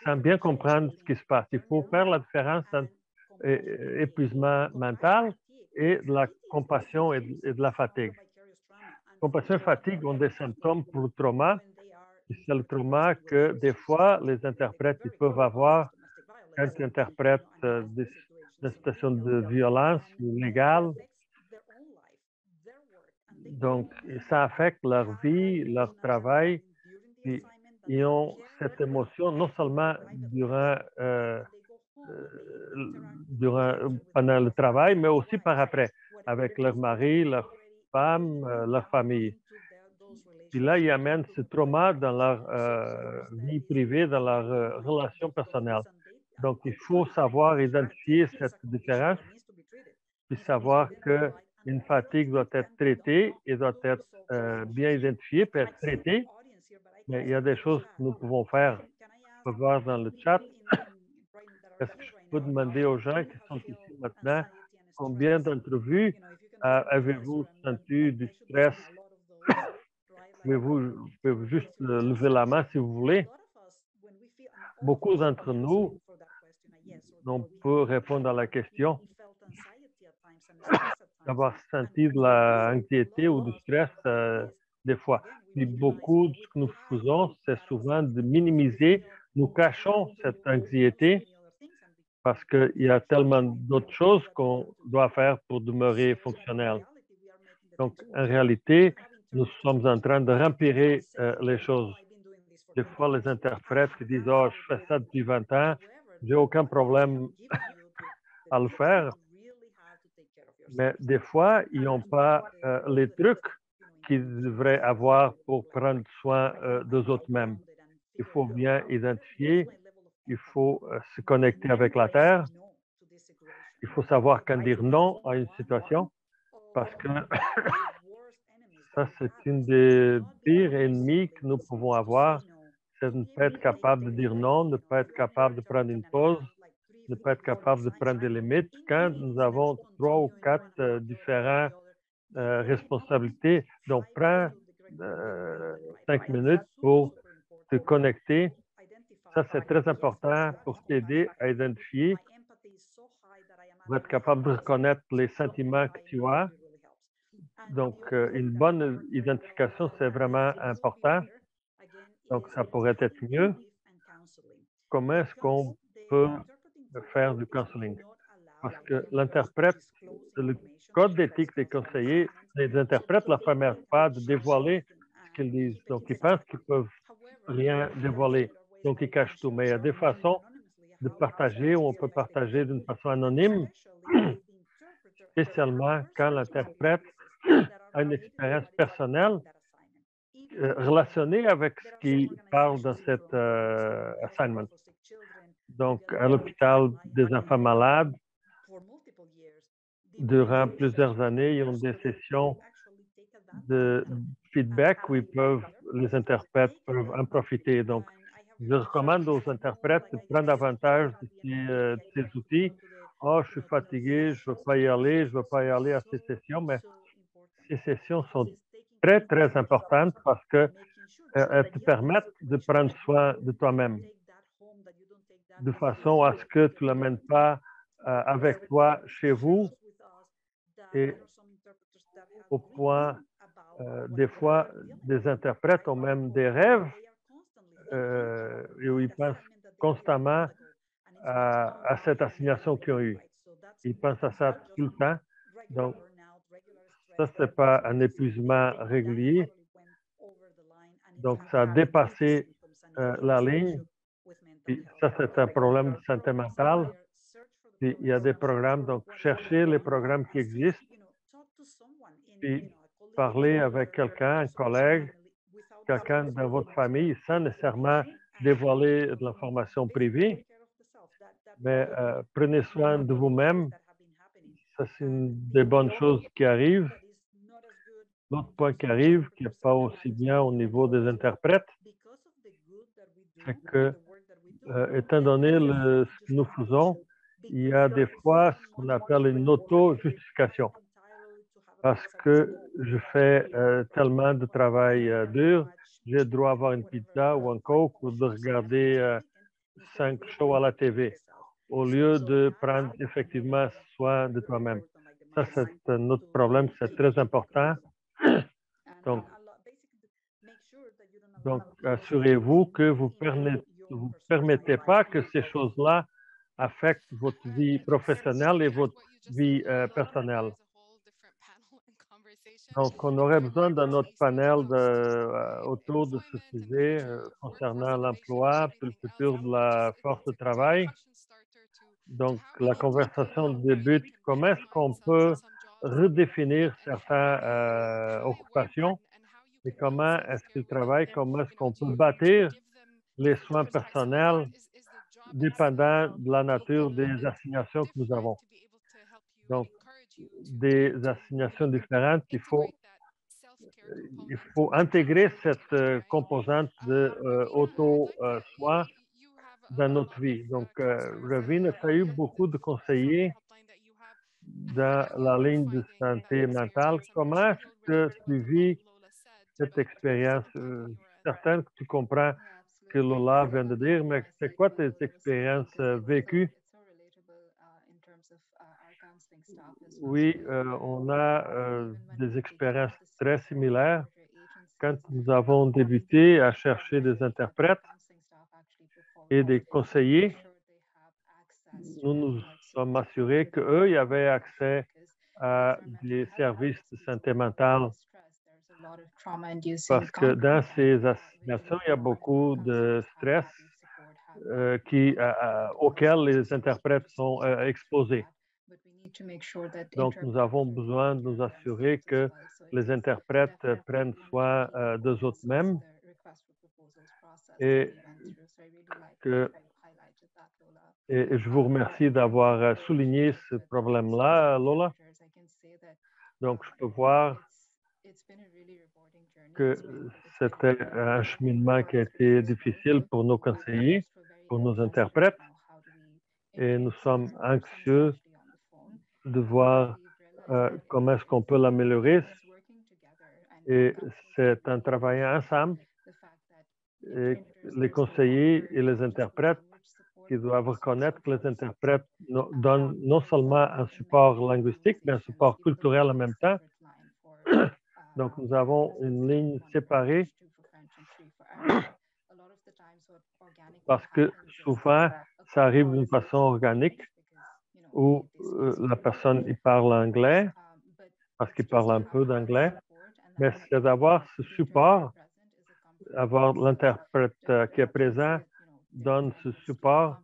sans bien comprendre ce qui se passe. Il faut faire la différence entre épuisement mental et de la compassion et de la fatigue. Compassion et fatigue ont des symptômes pour le trauma. C'est le trauma que des fois, les interprètes ils peuvent avoir quand ils interprètent des situations de violence légale. Donc, ça affecte leur vie, leur travail. Puis, ils ont cette émotion non seulement pendant le travail, mais aussi par après, avec leur mari, leur femme, leur famille. Puis là, ils amènent ce trauma dans leur vie privée, dans leur relation personnelle. Donc, il faut savoir identifier cette différence, puis savoir qu'une fatigue doit être traitée et doit être bien identifiée, puis être traitée. Mais il y a des choses que nous pouvons faire. On peut voir dans le chat. Est-ce que je peux demander aux gens qui sont ici maintenant, combien d'entrevues avez-vous senti du stress? Pouvez-vous juste lever la main si vous voulez? Beaucoup d'entre nous, on peut répondre à la question d'avoir senti de l'anxiété ou du stress des fois. Puis beaucoup de ce que nous faisons, c'est souvent de minimiser. Nous cachons cette anxiété parce qu'il y a tellement d'autres choses qu'on doit faire pour demeurer fonctionnel. Donc, en réalité, nous sommes en train de rempirer les choses. Des fois, les interprètes qui disent « Oh, je fais ça depuis 20 ans, j'ai aucun problème à le faire. » Mais des fois, ils n'ont pas les trucs qu'ils devraient avoir pour prendre soin d'eux autres mêmes. Il faut bien identifier, il faut se connecter avec la Terre, il faut savoir quand dire non à une situation, parce que ça, c'est une des pires ennemis que nous pouvons avoir, c'est de ne pas être capable de dire non, de ne pas être capable de prendre une pause, de ne pas être capable de prendre des limites. Quand nous avons 3 ou 4 différentes responsabilités, donc prends 5 minutes pour te connecter. Ça, c'est très important pour t'aider à identifier, pour être capable de reconnaître les sentiments que tu as. Donc, une bonne identification, c'est vraiment important. Donc, ça pourrait être mieux. Comment est-ce qu'on peut faire du counseling? Parce que l'interprète, le code d'éthique des conseillers, les interprètes ne leur permettent pas de dévoiler ce qu'ils disent. Donc, ils pensent qu'ils ne peuvent rien dévoiler. Donc, ils cachent tout. Mais il y a des façons de partager où on peut partager d'une façon anonyme, spécialement quand l'interprète a une expérience personnelle relationnée avec ce qui parle dans cet assignment. Donc, à l'hôpital des enfants malades, durant plusieurs années, ils ont des sessions de feedback où les interprètes peuvent en profiter. Donc, je recommande aux interprètes de prendre avantage de ces outils. Oh, je suis fatigué, je ne veux pas y aller, je ne veux pas y aller à ces sessions, mais ces sessions sont très, très importantes parce qu'elles te permettent de prendre soin de toi-même de façon à ce que tu ne l'amènes pas avec toi chez vous et au point, des fois, des interprètes ont même des rêves et où ils pensent constamment à cette assignation qu'ils ont eue. Ils pensent à ça tout le temps. Donc, ça, ce n'est pas un épuisement régulier. Donc, ça a dépassé la ligne. Puis ça, c'est un problème de santé mentale. Puis il y a des programmes, donc cherchez les programmes qui existent, puis parler avec quelqu'un, un collègue, quelqu'un dans votre famille, sans nécessairement dévoiler de l'information privée, mais prenez soin de vous-même. Ça, c'est une des bonnes choses qui arrivent. L'autre point qui arrive, qui n'est pas aussi bien au niveau des interprètes, c'est que, étant donné ce que nous faisons, il y a des fois ce qu'on appelle une auto-justification. Parce que je fais tellement de travail dur, j'ai le droit d'avoir une pizza ou un coke ou de regarder 5 shows à la TV, au lieu de prendre effectivement soin de toi-même. Ça, c'est un autre problème, c'est très important. Donc, assurez-vous que vous ne permettez pas que ces choses-là affectent votre vie professionnelle et votre vie personnelle. Donc, on aurait besoin d'un autre panel autour de ce sujet concernant l'emploi puis le futur de la force de travail. Donc, la conversation débute. Comment est-ce qu'on peut redéfinir certaines occupations et comment est-ce qu'ils travaillent, comment est-ce qu'on peut bâtir les soins personnels dépendant de la nature des assignations que nous avons. Donc, des assignations différentes, il faut intégrer cette composante de auto-soin dans notre vie. Donc, Ravine, tu as eu beaucoup de conseillers dans la ligne de santé mentale. Comment est-ce que tu vis cette expérience? Je suis certain que tu comprends ce que Lola vient de dire, mais c'est quoi tes expériences vécues? Oui, on a des expériences très similaires. Quand nous avons débuté à chercher des interprètes et des conseillers, nous nous sommes assurés qu'eux, ils avaient accès à des services de santé mentale Parce que dans ces assignations, il y a beaucoup de stress auxquels les interprètes sont exposés. Donc, nous avons besoin de nous assurer que les interprètes prennent soin d'eux mêmes et je vous remercie d'avoir souligné ce problème-là, Lola. Donc, je peux voir que c'était un cheminement qui a été difficile pour nos conseillers, pour nos interprètes, et nous sommes anxieux de voir comment est-ce qu'on peut l'améliorer. Et c'est en travaillant ensemble, et les conseillers et les interprètes qui doivent reconnaître que les interprètes donnent non seulement un support linguistique, mais un support culturel en même temps. Donc, nous avons une ligne séparée parce que souvent, ça arrive d'une façon organique où la personne y parle anglais parce qu'il parle un peu d'anglais, mais c'est d'avoir ce support, avoir l'interprète qui est présent donne ce support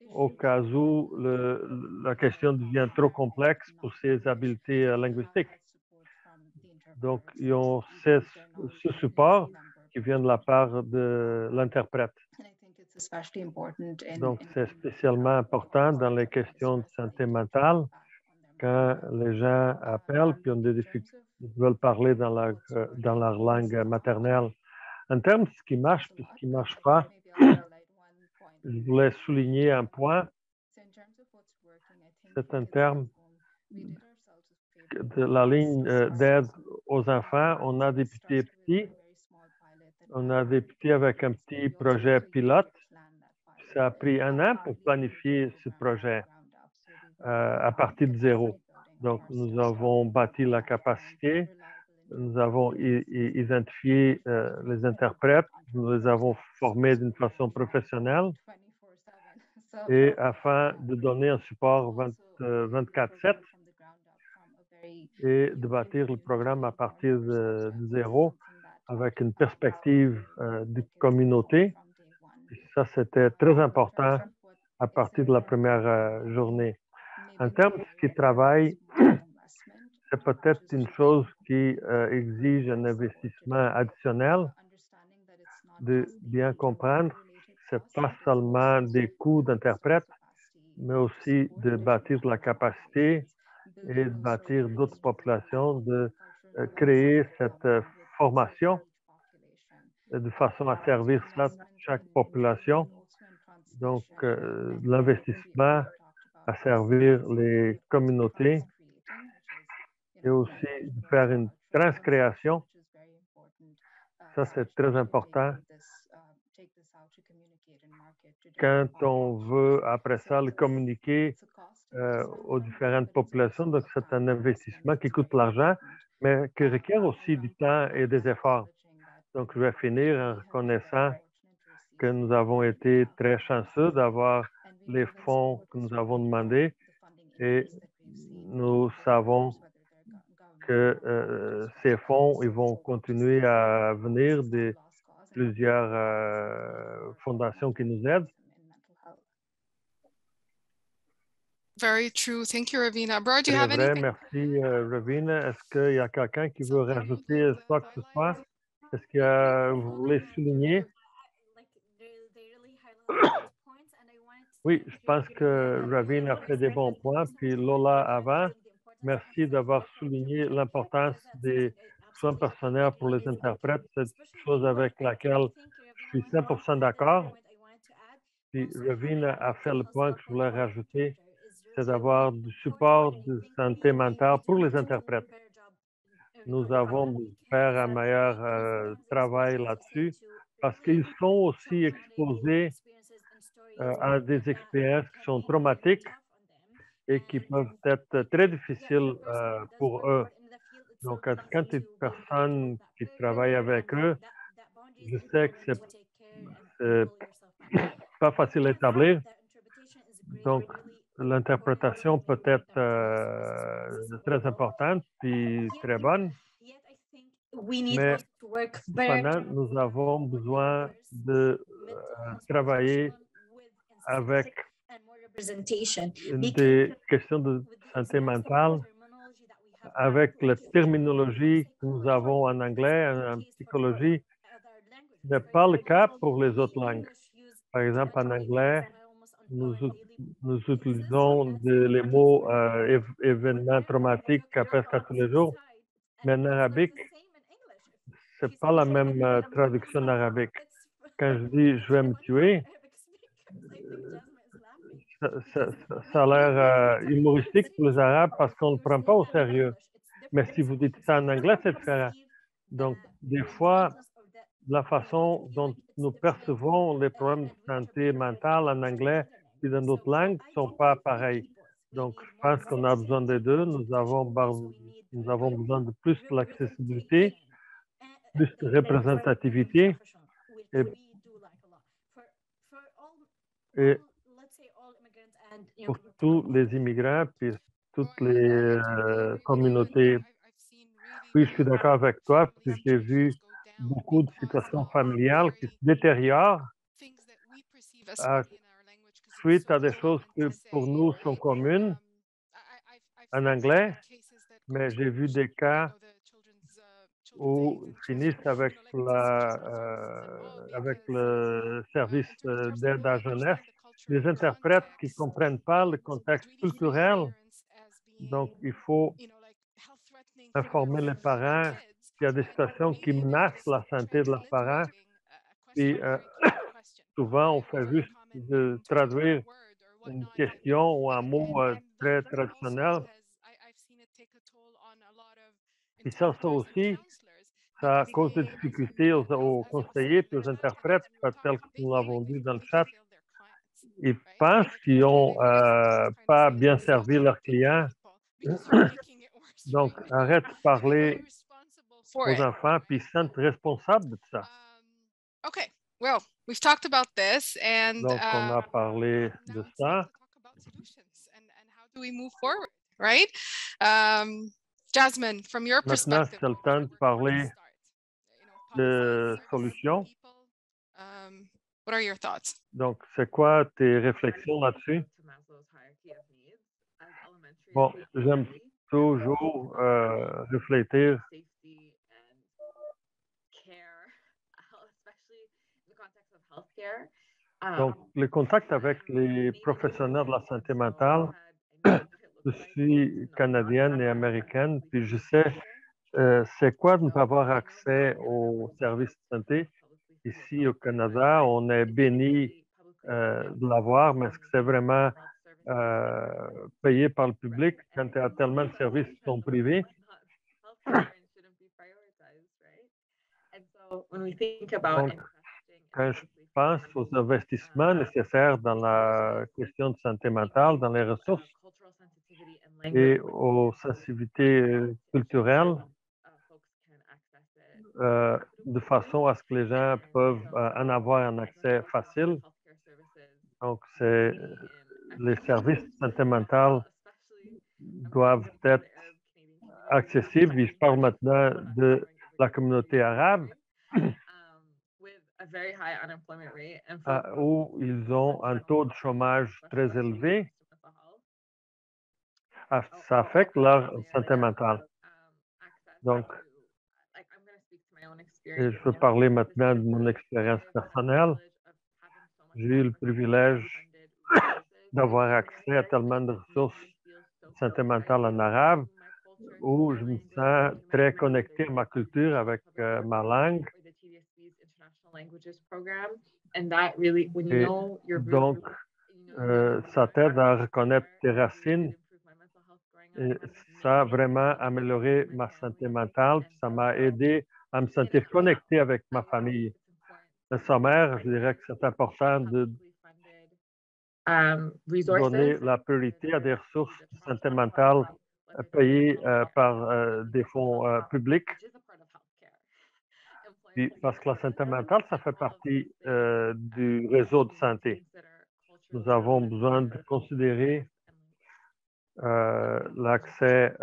au cas où la question devient trop complexe pour ses habiletés linguistiques. Donc, ils ont ce support qui vient de la part de l'interprète. Donc, c'est spécialement important dans les questions de santé mentale quand les gens appellent puis ont des difficultés, veulent parler dans leur langue maternelle. En termes de ce qui marche et ce qui ne marche pas, je voulais souligner un point. C'est un terme de la ligne d'aide aux enfants. On a débuté petit. On a débuté avec un petit projet pilote. Ça a pris 1 an pour planifier ce projet à partir de zéro. Donc, nous avons bâti la capacité. Nous avons identifié les interprètes. Nous les avons formés d'une façon professionnelle. Et afin de donner un support 24/7 et de bâtir le programme à partir de zéro avec une perspective de communauté. Et ça, c'était très important à partir de la première journée. En termes de ce qui travaille, c'est peut-être une chose qui exige un investissement additionnel de bien comprendre. Ce n'est pas seulement des coûts d'interprète, mais aussi de bâtir de la capacité et de bâtir d'autres populations, de créer cette formation de façon à servir chaque population. Donc, l'investissement à servir les communautés et aussi de faire une transcréation. Ça, c'est très important. Quand on veut, après ça, le communiquer aux différentes populations, donc c'est un investissement qui coûte de l'argent, mais qui requiert aussi du temps et des efforts. Donc, je vais finir en reconnaissant que nous avons été très chanceux d'avoir les fonds que nous avons demandés et nous savons que ces fonds ils vont continuer à venir de plusieurs fondations qui nous aident. Very true. Thank you, Ravina. Bro, do you have Vrai, anything? merci, Ravina. Est-ce qu'il y a quelqu'un qui veut rajouter quoi que ce soit? Est-ce que vous voulez souligner? Oui, je pense que Ravina a fait des bons points. Puis Lola avant, merci d'avoir souligné l'importance des soins personnels pour les interprètes. C'est une chose avec laquelle je suis 100% d'accord. Puis Ravina a fait le point que je voulais rajouter, c'est d'avoir du support de santé mentale pour les interprètes. Nous avons dû faire un meilleur travail là-dessus parce qu'ils sont aussi exposés à des expériences qui sont traumatiques et qui peuvent être très difficiles pour eux. Donc, quand il y a une personne qui travaille avec eux, je sais que c'est pas facile à établir. Donc, l'interprétation peut être très importante puis très bonne. Mais cependant, nous avons besoin de travailler avec des questions de santé mentale, avec la terminologie que nous avons en anglais, en psychologie. Ce n'est pas le cas pour les autres langues. Par exemple, en anglais, nous utilisons les mots événements traumatiques presque à tous les jours, mais en arabique, ce n'est pas la même traduction en arabique. Quand je dis « je vais me tuer », ça a l'air humoristique pour les Arabes parce qu'on ne le prend pas au sérieux. Mais si vous dites ça en anglais, c'est différent. Donc, des fois, la façon dont nous percevons les problèmes de santé mentale en anglais et dans d'autres langues ne sont pas pareils. Donc, je pense qu'on a besoin des deux. Nous avons besoin de plus d'accessibilité, plus de représentativité. Et pour tous les immigrants et toutes les communautés. Oui, je suis d'accord avec toi. J'ai vu beaucoup de situations familiales qui se détériorent suite à des choses qui pour nous sont communes en anglais, mais j'ai vu des cas où finissent avec le service d'aide à la jeunesse, des interprètes qui ne comprennent pas le contexte culturel. Donc, il faut informer les parents qu'il y a des situations qui menacent la santé de leurs parents. Et souvent, on fait juste de traduire une question ou un mot très traditionnel. Et ça aussi, ça cause des difficultés aux conseillers et aux interprètes, tel que nous l'avons dit dans le chat. Ils pensent qu'ils n'ont pas bien servi leurs clients. Donc, arrête de parler aux enfants puis ils se sentent responsables de ça. Okay, well, we've talked about this and Donc, on a parlé de ça. How do we move forward, right? Jasmine, from your Maintenant, perspective, c'est le temps de parler de solutions. What are your thoughts? Donc, c'est quoi tes réflexions là-dessus? Bon, j'aime toujours réfléchir donc, le contact avec les professionnels de la santé mentale, je suis canadienne et américaine, puis je sais c'est quoi de ne pas avoir accès aux services de santé. Ici au Canada, on est béni de l'avoir, mais est-ce que c'est vraiment payé par le public quand il y a tellement de services qui sont privés? Donc, quand je pense aux investissements nécessaires dans la question de santé mentale, dans les ressources et aux sensibilités culturelles, de façon à ce que les gens peuvent en avoir un accès facile. Donc, les services de santé mentale doivent être accessibles. Et je parle maintenant de la communauté arabe, où ils ont un taux de chômage très élevé. Ça affecte leur santé mentale. Donc, et je veux parler maintenant de mon expérience personnelle. J'ai eu le privilège d'avoir accès à tellement de ressources de santé mentale en arabe, où je me sens très connecté à ma culture avec ma langue. Et donc, ça t'aide à reconnaître tes racines. Et ça a vraiment amélioré ma santé mentale. Ça m'a aidé à me sentir connecté avec ma famille. Le sommaire, je dirais que c'est important de donner la priorité à des ressources de santé mentale payées par des fonds publics. Puis, parce que la santé mentale, ça fait partie du réseau de santé. Nous avons besoin de considérer un accès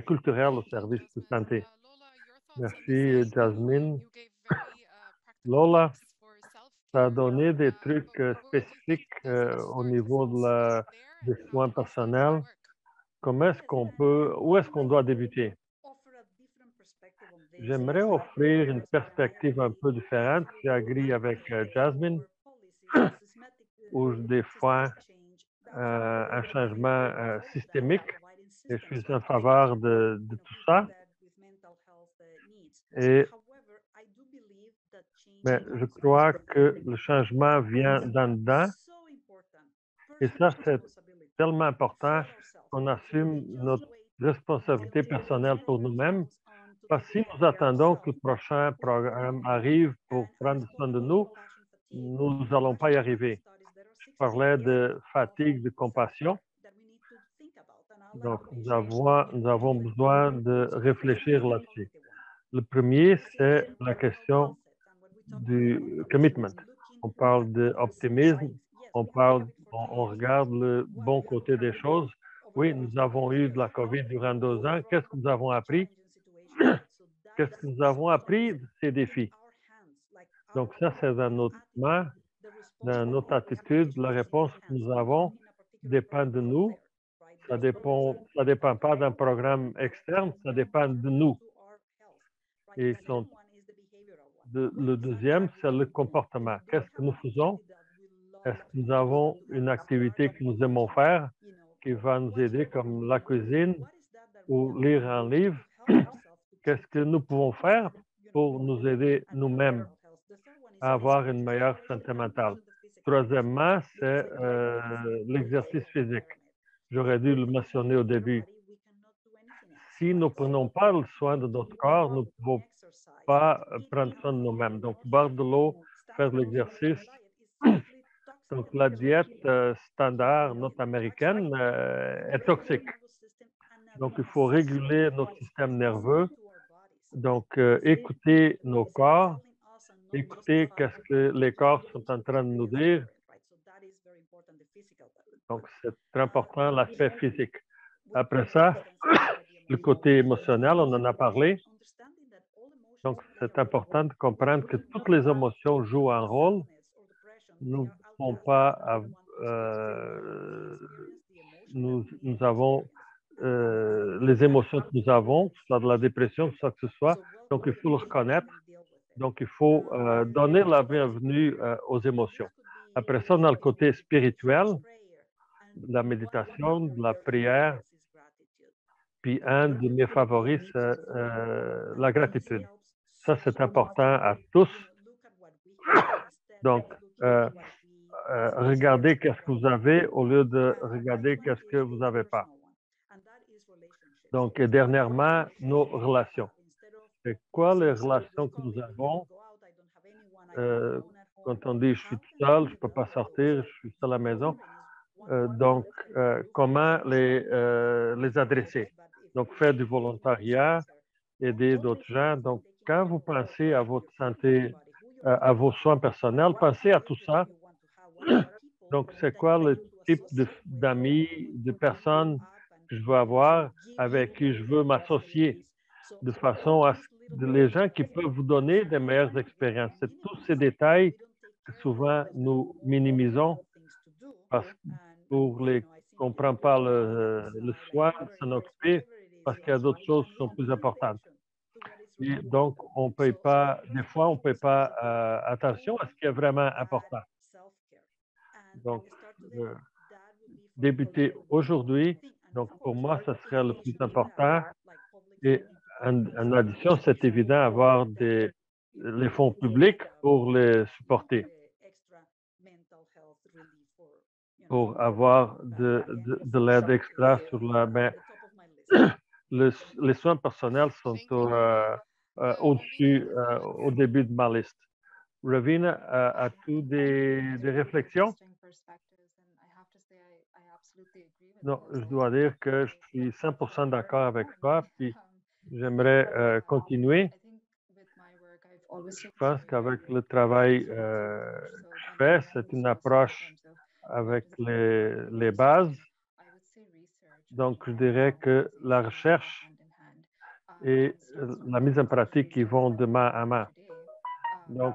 culturel aux services de santé. Merci, Jasmine. Lola, ça a donné des trucs spécifiques au niveau des soins personnels. Comment est-ce qu'on peut, où est-ce qu'on doit débuter? J'aimerais offrir une perspective un peu différente. J'agree avec Jasmine, où des fois un changement systémique, et je suis en faveur de tout ça. Mais je crois que le changement vient d'en dedans. Et ça, c'est tellement important qu'on assume notre responsabilité personnelle pour nous-mêmes. Parce que si nous attendons que le prochain programme arrive pour prendre soin de nous, nous n'allons pas y arriver. Je parlais de fatigue, de compassion. Donc, nous avons besoin de réfléchir là-dessus. Le premier, c'est la question du commitment. On parle d'optimisme, on regarde le bon côté des choses. Oui, nous avons eu de la COVID durant 2 ans. Qu'est-ce que nous avons appris? Qu'est-ce que nous avons appris de ces défis? Donc, ça, c'est dans notre main, dans notre attitude. La réponse que nous avons dépend de nous. Ça dépend pas d'un programme externe, ça dépend de nous. Et le deuxième, c'est le comportement. Qu'est-ce que nous faisons? Est-ce que nous avons une activité que nous aimons faire qui va nous aider comme la cuisine ou lire un livre? Qu'est-ce que nous pouvons faire pour nous aider nous-mêmes à avoir une meilleure santé mentale? Troisièmement, c'est l'exercice physique. J'aurais dû le mentionner au début. Si nous ne prenons pas le soin de notre corps, nous ne pouvons pas prendre soin de nous-mêmes. Donc, boire de l'eau, faire de l'exercice. Donc, la diète standard nord-américaine est toxique. Donc, il faut réguler notre système nerveux. Donc, écouter nos corps, écouter qu'est-ce que les corps sont en train de nous dire. Donc, c'est très important, l'aspect physique. Après ça, le côté émotionnel, on en a parlé. Donc, c'est important de comprendre que toutes les émotions jouent un rôle. Nous ne pouvons pas... nous avons les émotions que nous avons, soit de la dépression, soit que ce soit. Donc, il faut le reconnaître. Donc, il faut donner la bienvenue aux émotions. Après ça, on a le côté spirituel, de la méditation, de la prière. Puis, un de mes favoris, c'est la gratitude. Ça, c'est important à tous. Donc, regardez qu'est-ce que vous avez au lieu de regarder qu'est-ce que vous n'avez pas. Donc, et dernièrement, nos relations. C'est quoi les relations que nous avons? Quand on dit « je suis tout seul, je ne peux pas sortir, je suis seul à la maison », donc, comment les adresser? Donc, faire du volontariat, aider d'autres gens. Donc, quand vous pensez à votre santé, à vos soins personnels, pensez à tout ça. Donc, c'est quoi le type d'amis, de personnes que je veux avoir, avec qui je veux m'associer, de façon à ce que les gens qui peuvent vous donner des meilleures expériences. C'est tous ces détails que souvent nous minimisons parce qu'on ne prend pas le soin de s'en occuper parce qu'il y a d'autres choses qui sont plus importantes. Et donc, on paye pas, des fois, on ne paye pas attention à ce qui est vraiment important. Donc, débuter aujourd'hui, donc pour moi, ce serait le plus important. Et en addition, c'est évident d'avoir les fonds publics pour les supporter, pour avoir de l'aide extra sur la... Ben, les soins personnels sont au-dessus, au début de ma liste. Ravina, as-tu des réflexions? Non, je dois dire que je suis 100% d'accord avec toi, puis j'aimerais continuer. Je pense qu'avec le travail que je fais, c'est une approche avec les bases. Donc, je dirais que la recherche et la mise en pratique qui vont de main à main. Donc,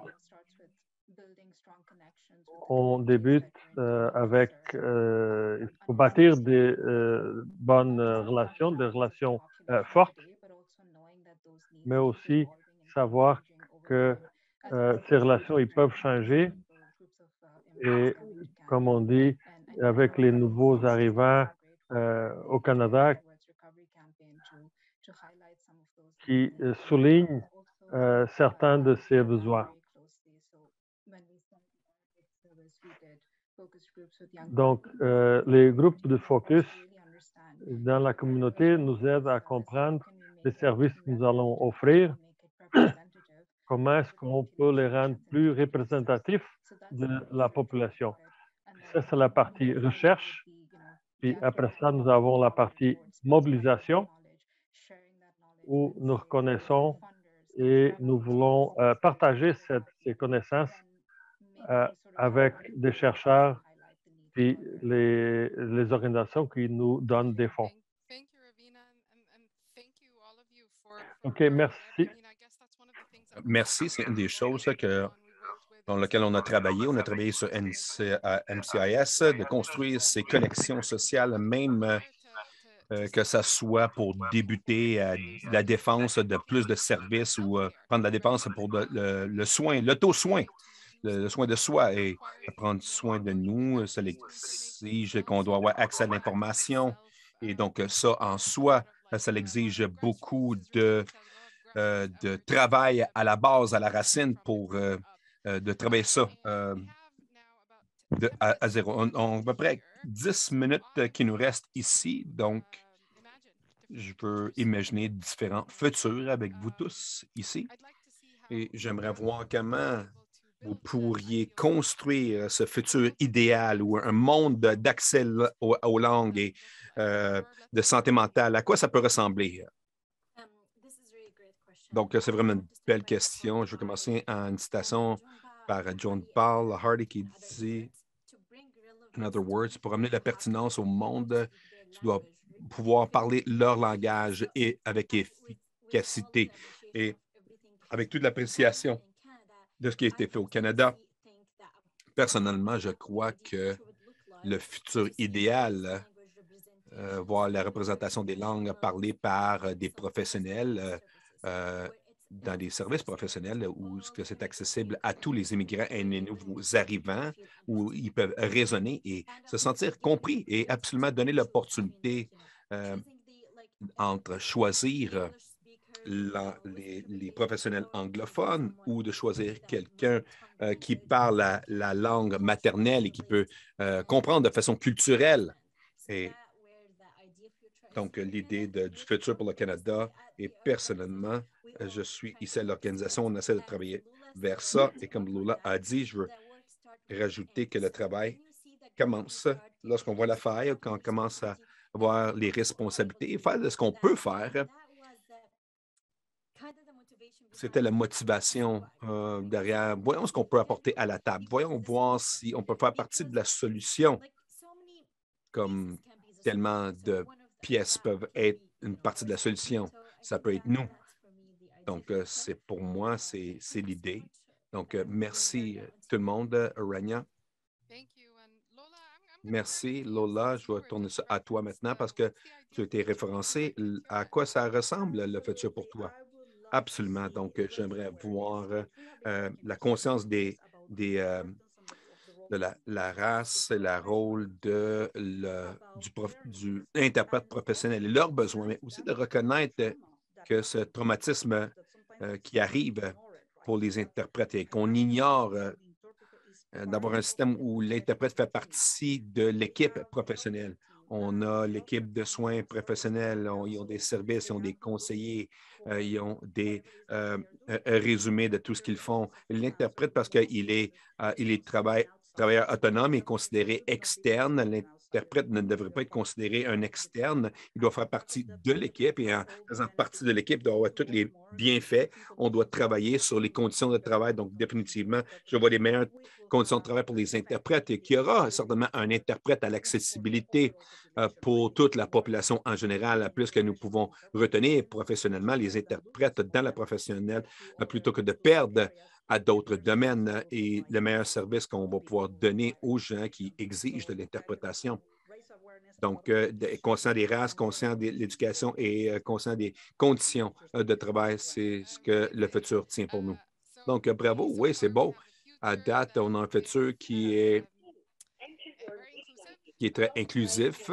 on débute avec, il faut bâtir des bonnes relations, des relations fortes, mais aussi savoir que ces relations, ils peuvent changer. Et comme on dit, avec les nouveaux arrivants au Canada, qui soulignent certains de ces besoins. Donc, les groupes de focus dans la communauté nous aident à comprendre les services que nous allons offrir, comment est-ce qu'on peut les rendre plus représentatifs de la population. Ça, c'est la partie recherche. Puis après ça, nous avons la partie mobilisation, où nous reconnaissons et nous voulons partager ces connaissances avec des chercheurs puis les organisations qui nous donnent des fonds. OK, merci. Merci, c'est une des choses dans lesquelles on a travaillé. On a travaillé sur MCIS, de construire ces collections sociales, même que ça soit pour débuter la défense de plus de services ou prendre la dépense pour le soin, l'auto-soin, le soin de soi et prendre soin de nous. Ça exige qu'on doit avoir accès à l'information. Et donc, ça en soi, ça exige beaucoup de travail à la base, à la racine pour de travailler ça à zéro. On a à peu près 10 minutes qui nous restent ici, donc je peux imaginer différents futurs avec vous tous ici. Et j'aimerais voir comment vous pourriez construire ce futur idéal ou un monde d'accès aux langues et de santé mentale. À quoi ça peut ressembler? Donc, c'est vraiment une belle question. Je vais commencer en une citation par John Paul Hardy qui dit, in other words, pour amener la pertinence au monde, tu dois pouvoir parler leur langage et avec efficacité et avec toute l'appréciation de ce qui a été fait au Canada. Personnellement, je crois que le futur idéal, voir la représentation des langues parlées par des professionnels dans des services professionnels où c'est accessible à tous les immigrants et les nouveaux arrivants, où ils peuvent raisonner et se sentir compris et absolument donner l'opportunité entre choisir les professionnels anglophones ou de choisir quelqu'un qui parle la langue maternelle et qui peut comprendre de façon culturelle. Et donc, l'idée du futur pour le Canada, et personnellement, je suis ici à l'organisation, on essaie de travailler vers ça. Et comme Lola a dit, je veux rajouter que le travail commence lorsqu'on voit la faille, quand on commence à voir les responsabilités et faire de ce qu'on peut faire. C'était la motivation derrière. Voyons ce qu'on peut apporter à la table. Voyons voir si on peut faire partie de la solution, comme tellement de pièces peuvent être une partie de la solution. Ça peut être nous. Donc, c'est pour moi, c'est l'idée. Donc, merci tout le monde, Rania. Merci, Lola. Je vais tourner ça à toi maintenant parce que tu as été référencé. À quoi ça ressemble, le futur pour toi? Absolument. Donc, j'aimerais voir la conscience de la race et le rôle de du interprète professionnel et leurs besoins, mais aussi de reconnaître que ce traumatisme qui arrive pour les interprètes et qu'on ignore d'avoir un système où l'interprète fait partie de l'équipe professionnelle. On a l'équipe de soins professionnels, ils ont des services, ils ont des conseillers, ils ont des résumés de tout ce qu'ils font. L'interprète, parce qu'il est travailleur autonome et considéré externe, l'interprète ne devrait pas être considéré un externe. Il doit faire partie de l'équipe et en faisant partie de l'équipe, il doit avoir tous les bienfaits. On doit travailler sur les conditions de travail. Donc, définitivement, je vois les meilleures conditions de travail pour les interprètes et qu'il y aura certainement un interprète à l'accessibilité pour toute la population en général, plus que nous pouvons retenir professionnellement les interprètes dans la professionnelle plutôt que de perdre à d'autres domaines et le meilleur service qu'on va pouvoir donner aux gens qui exigent de l'interprétation. Donc, conscient des races, conscient de l'éducation et conscient des conditions de travail, c'est ce que le futur tient pour nous. Donc, bravo, oui, c'est beau. À date, on a un futur qui est très inclusif,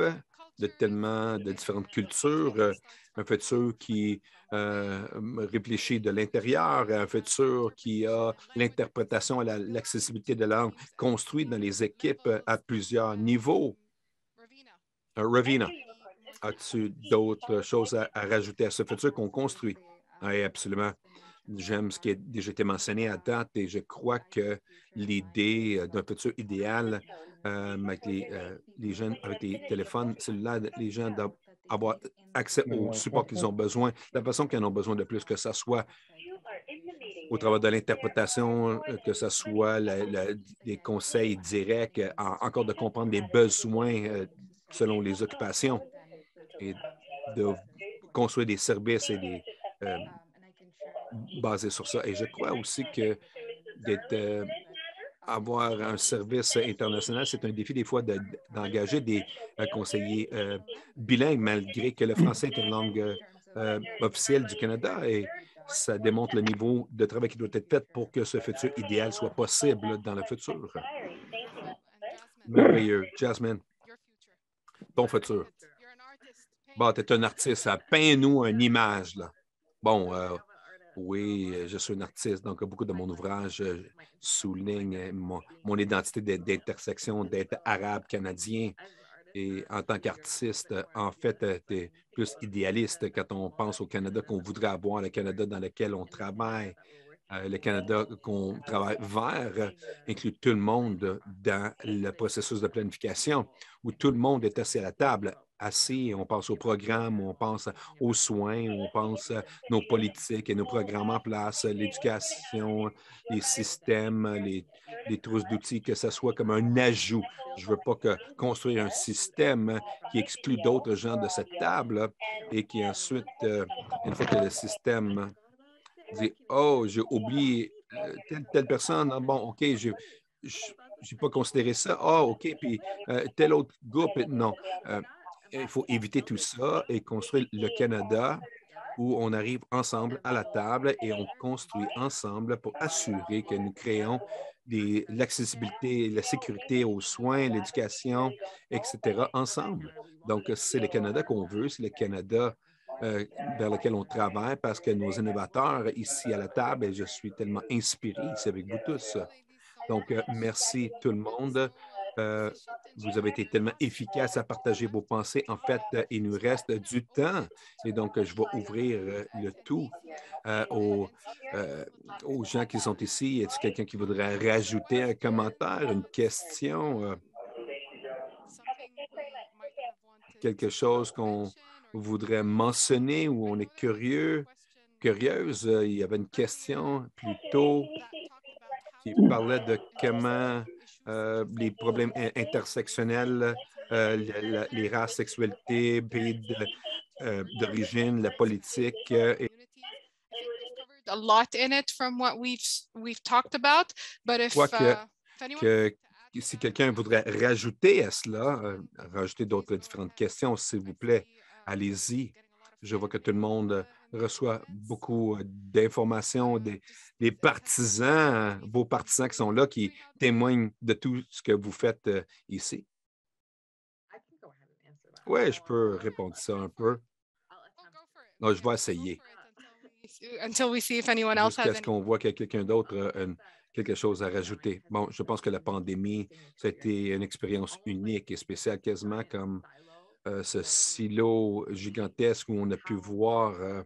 de tellement de différentes cultures, un futur qui réfléchit de l'intérieur, un futur qui a l'interprétation et l'accessibilité de langue construite dans les équipes à plusieurs niveaux. Ravina, as-tu d'autres choses à rajouter à ce futur qu'on construit? Oui, absolument. J'aime ce qui a déjà été mentionné à date et je crois que l'idée d'un futur idéal avec les jeunes, avec les téléphones cellulaires, les gens doivent avoir accès au support qu'ils ont besoin, la façon qu'ils en ont besoin de plus, que ce soit au travers de l'interprétation, que ce soit des conseils directs, encore de comprendre les besoins selon les occupations et de construire des services et des basés sur ça. Et je crois aussi que avoir un service international, c'est un défi des fois d'engager des conseillers bilingues, malgré que le français est une langue officielle du Canada et ça démontre le niveau de travail qui doit être fait pour que ce futur idéal soit possible dans le futur. Merveilleux. Jasmine, ton futur. Bon, tu es un artiste, peins-nous une image, là. Bon, oui, je suis un artiste, donc beaucoup de mon ouvrage souligne mon identité d'intersection, d'être arabe, canadien. Et en tant qu'artiste, en fait, tu es plus idéaliste quand on pense au Canada qu'on voudrait avoir, le Canada dans lequel on travaille, le Canada qu'on travaille vers, inclut tout le monde dans le processus de planification, où tout le monde est assis à la table, assis, on pense au programme, on pense aux soins, on pense à nos politiques et nos programmes en place, l'éducation, les systèmes, les trousses d'outils, que ce soit comme un ajout. Je ne veux pas construire un système qui exclut d'autres gens de cette table et qui ensuite, une fois que le système dit, oh, j'ai oublié telle personne, ah, bon, OK, je n'ai pas considéré ça. Ah, OK, puis tel autre groupe, non. Il faut éviter tout ça et construire le Canada où on arrive ensemble à la table et on construit ensemble pour assurer que nous créons l'accessibilité, la sécurité aux soins, l'éducation, etc. ensemble. Donc, c'est le Canada qu'on veut, c'est le Canada vers lequel on travaille parce que nos innovateurs ici à la table, et je suis tellement inspiré ici avec vous tous. Donc, merci tout le monde. Vous avez été tellement efficace à partager vos pensées. En fait, il nous reste du temps et donc je vais ouvrir le tout aux gens qui sont ici. Est-ce quelqu'un qui voudrait rajouter un commentaire, une question, quelque chose qu'on voudrait mentionner ou on est curieuse? Il y avait une question plus tôt qui parlait de comment les problèmes intersectionnels, les races, sexualités, pays d'origine, la politique. A lot in it from what we've talked about, but if si quelqu'un voudrait rajouter à cela, rajouter d'autres différentes questions, s'il vous plaît, allez-y. Je vois que tout le monde reçoit beaucoup d'informations, des partisans, vos partisans qui sont là, qui témoignent de tout ce que vous faites ici. Oui, je peux répondre ça un peu. Non, je vais essayer. Jusqu'à ce qu'on voit qu'il y a quelqu'un d'autre quelque chose à rajouter. Bon, je pense que la pandémie, ça a été une expérience unique et spéciale, quasiment comme ce silo gigantesque où on a pu voir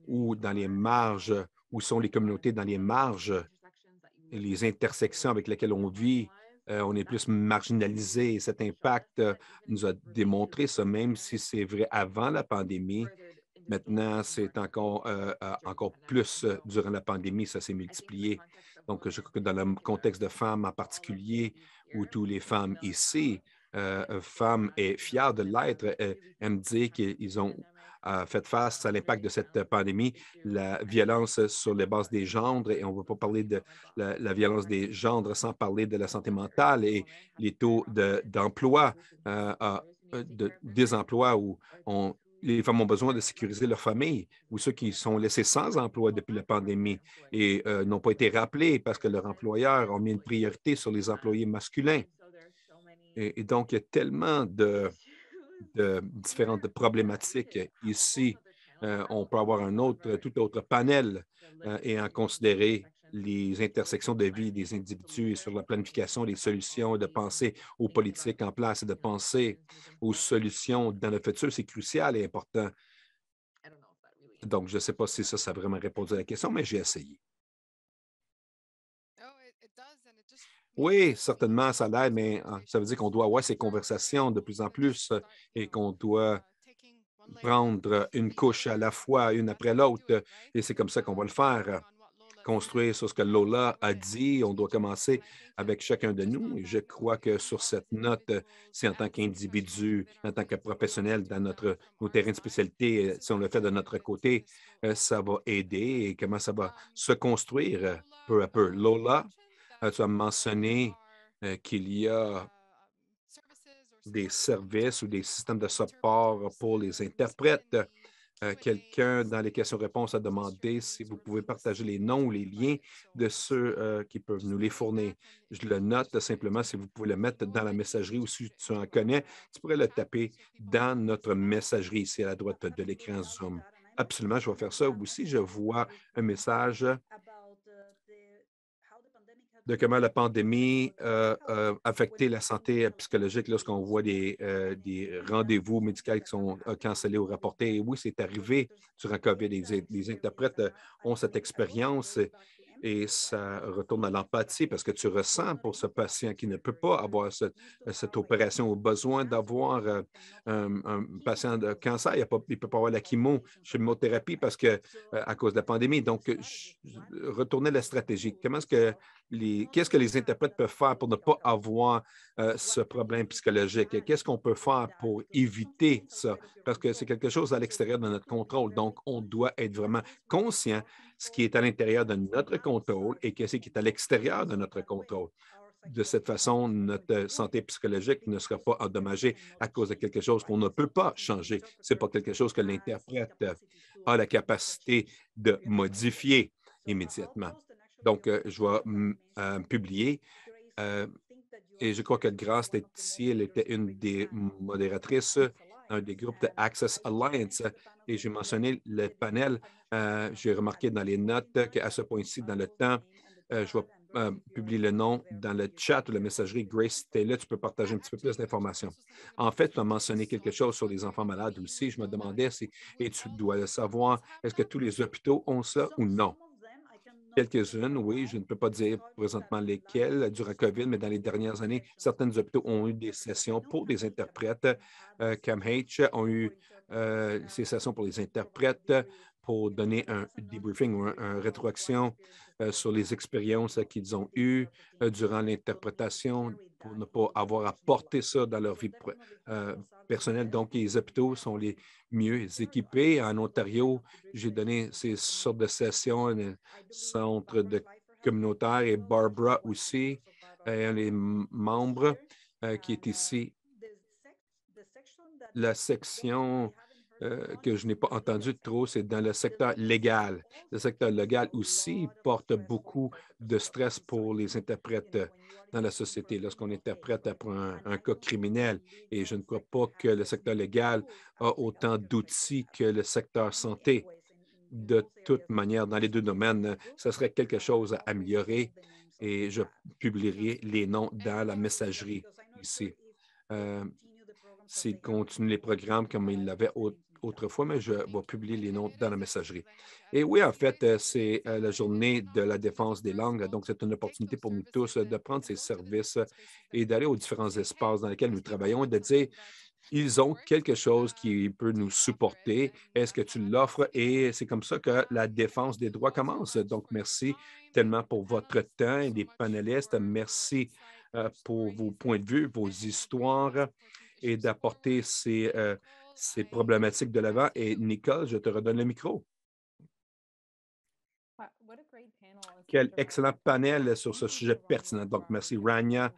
où dans les marges, où sont les communautés dans les marges et les intersections avec lesquelles on vit on est plus marginalisé et cet impact nous a démontré ça, même si c'est vrai avant la pandémie. Maintenant, c'est encore plus durant la pandémie, ça s'est multiplié. Donc, je crois que dans le contexte de femmes en particulier, où tous les femmes ici, femmes et fières de l'être, aiment dire qu'ils ont fait face à l'impact de cette pandémie, la violence sur les bases des gendres, et on ne va pas parler de la violence des gendres sans parler de la santé mentale et les taux d'emploi, de désemploi où les femmes ont besoin de sécuriser leur famille ou ceux qui sont laissés sans emploi depuis la pandémie et n'ont pas été rappelés parce que leur employeur a mis une priorité sur les employés masculins. Et donc, il y a tellement de différentes problématiques ici. On peut avoir tout autre panel et en considérer les intersections de vie des individus sur la planification des solutions, de penser aux politiques en place et de penser aux solutions dans le futur. C'est crucial et important. Donc, je ne sais pas si ça a vraiment répondu à la question, mais j'ai essayé. Oui, certainement, ça l'aide, mais ça veut dire qu'on doit avoir ces conversations de plus en plus et qu'on doit prendre une couche à la fois, une après l'autre, et c'est comme ça qu'on va le faire. Construire sur ce que Lola a dit, on doit commencer avec chacun de nous. Et je crois que sur cette note, si en tant qu'individu, en tant que professionnel dans nos terrains de spécialité, si on le fait de notre côté, ça va aider et comment ça va se construire peu à peu. Lola, tu as mentionné qu'il y a des services ou des systèmes de support pour les interprètes. Quelqu'un dans les questions-réponses a demandé si vous pouvez partager les noms ou les liens de ceux qui peuvent nous les fournir. Je le note simplement si vous pouvez le mettre dans la messagerie ou si tu en connais, tu pourrais le taper dans notre messagerie ici à la droite de l'écran Zoom. Absolument, je vais faire ça. Aussi, je vois un message de comment la pandémie a affecté la santé psychologique lorsqu'on voit des rendez-vous médicaux qui sont cancellés ou rapportés. Et oui, c'est arrivé durant COVID. Les interprètes ont cette expérience et ça retourne à l'empathie parce que tu ressens pour ce patient qui ne peut pas avoir cette opération ou besoin d'avoir un patient de cancer. Il ne peut pas avoir la chimiothérapie parce que à cause de la pandémie. Donc, retourner la stratégie. Qu'est-ce que les interprètes peuvent faire pour ne pas avoir ce problème psychologique? Qu'est-ce qu'on peut faire pour éviter ça? Parce que c'est quelque chose à l'extérieur de notre contrôle. Donc, on doit être vraiment conscient de ce qui est à l'intérieur de notre contrôle et ce qui est à l'extérieur de notre contrôle. De cette façon, notre santé psychologique ne sera pas endommagée à cause de quelque chose qu'on ne peut pas changer. Ce n'est pas quelque chose que l'interprète a la capacité de modifier immédiatement. Donc, je vais publier et je crois que Grace était ici, elle était une des modératrices, un des groupes de Access Alliance, et j'ai mentionné le panel. J'ai remarqué dans les notes qu'à ce point-ci, dans le temps, je vais publier le nom dans le chat ou la messagerie. Grace Taylor, tu peux partager un petit peu plus d'informations. En fait, tu as mentionné quelque chose sur les enfants malades aussi. Je me demandais et tu dois le savoir, est-ce que tous les hôpitaux ont ça ou non? Quelques-unes, oui, je ne peux pas dire présentement lesquelles durant COVID, mais dans les dernières années, certains hôpitaux ont eu des sessions pour des interprètes. CAMH ont eu ces sessions pour les interprètes pour donner un debriefing ou une rétroaction sur les expériences qu'ils ont eues durant l'interprétation pour ne pas avoir à porter ça dans leur vie personnelle. Donc, les hôpitaux sont les mieux équipés. En Ontario, j'ai donné ces sortes de sessions, un centre communautaire et Barbara aussi, un des membres qui est ici. La section que je n'ai pas entendue trop, c'est dans le secteur légal. Le secteur légal aussi porte beaucoup de stress pour les interprètes dans la société lorsqu'on interprète pour un cas criminel. Et je ne crois pas que le secteur légal a autant d'outils que le secteur santé. De toute manière, dans les deux domaines, ce serait quelque chose à améliorer et je publierai les noms dans la messagerie ici. S'il continue les programmes comme il l'avait autrefois, mais je vais publier les noms dans la messagerie. Et oui, en fait, c'est la journée de la défense des langues. Donc, c'est une opportunité pour nous tous de prendre ces services et d'aller aux différents espaces dans lesquels nous travaillons et de dire, ils ont quelque chose qui peut nous supporter. Est-ce que tu l'offres? Et c'est comme ça que la défense des droits commence. Donc, merci tellement pour votre temps, les panélistes. Merci pour vos points de vue, vos histoires et d'apporter ces problématiques de l'avant. Et Nicole, je te redonne le micro. Quel excellent panel sur ce sujet pertinent. Donc, merci Rania,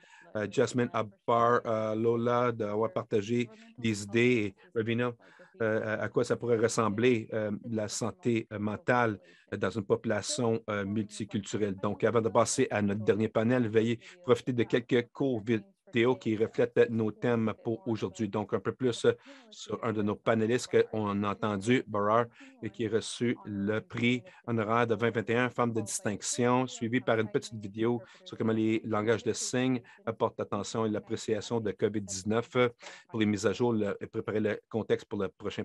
Jasmine Abbar, Lola d'avoir partagé des idées et Ravina, à quoi ça pourrait ressembler la santé mentale dans une population multiculturelle. Donc, avant de passer à notre dernier panel, veuillez profiter de quelques courts vidéos qui reflètent nos thèmes pour aujourd'hui. Donc, un peu plus sur un de nos panélistes qu'on a entendu, Barar, et qui a reçu le prix honoraire de 2021, Femme de distinction, suivi par une petite vidéo sur comment les langages de signes apportent l'attention et l'appréciation de COVID-19 pour les mises à jour et préparer le contexte pour le prochain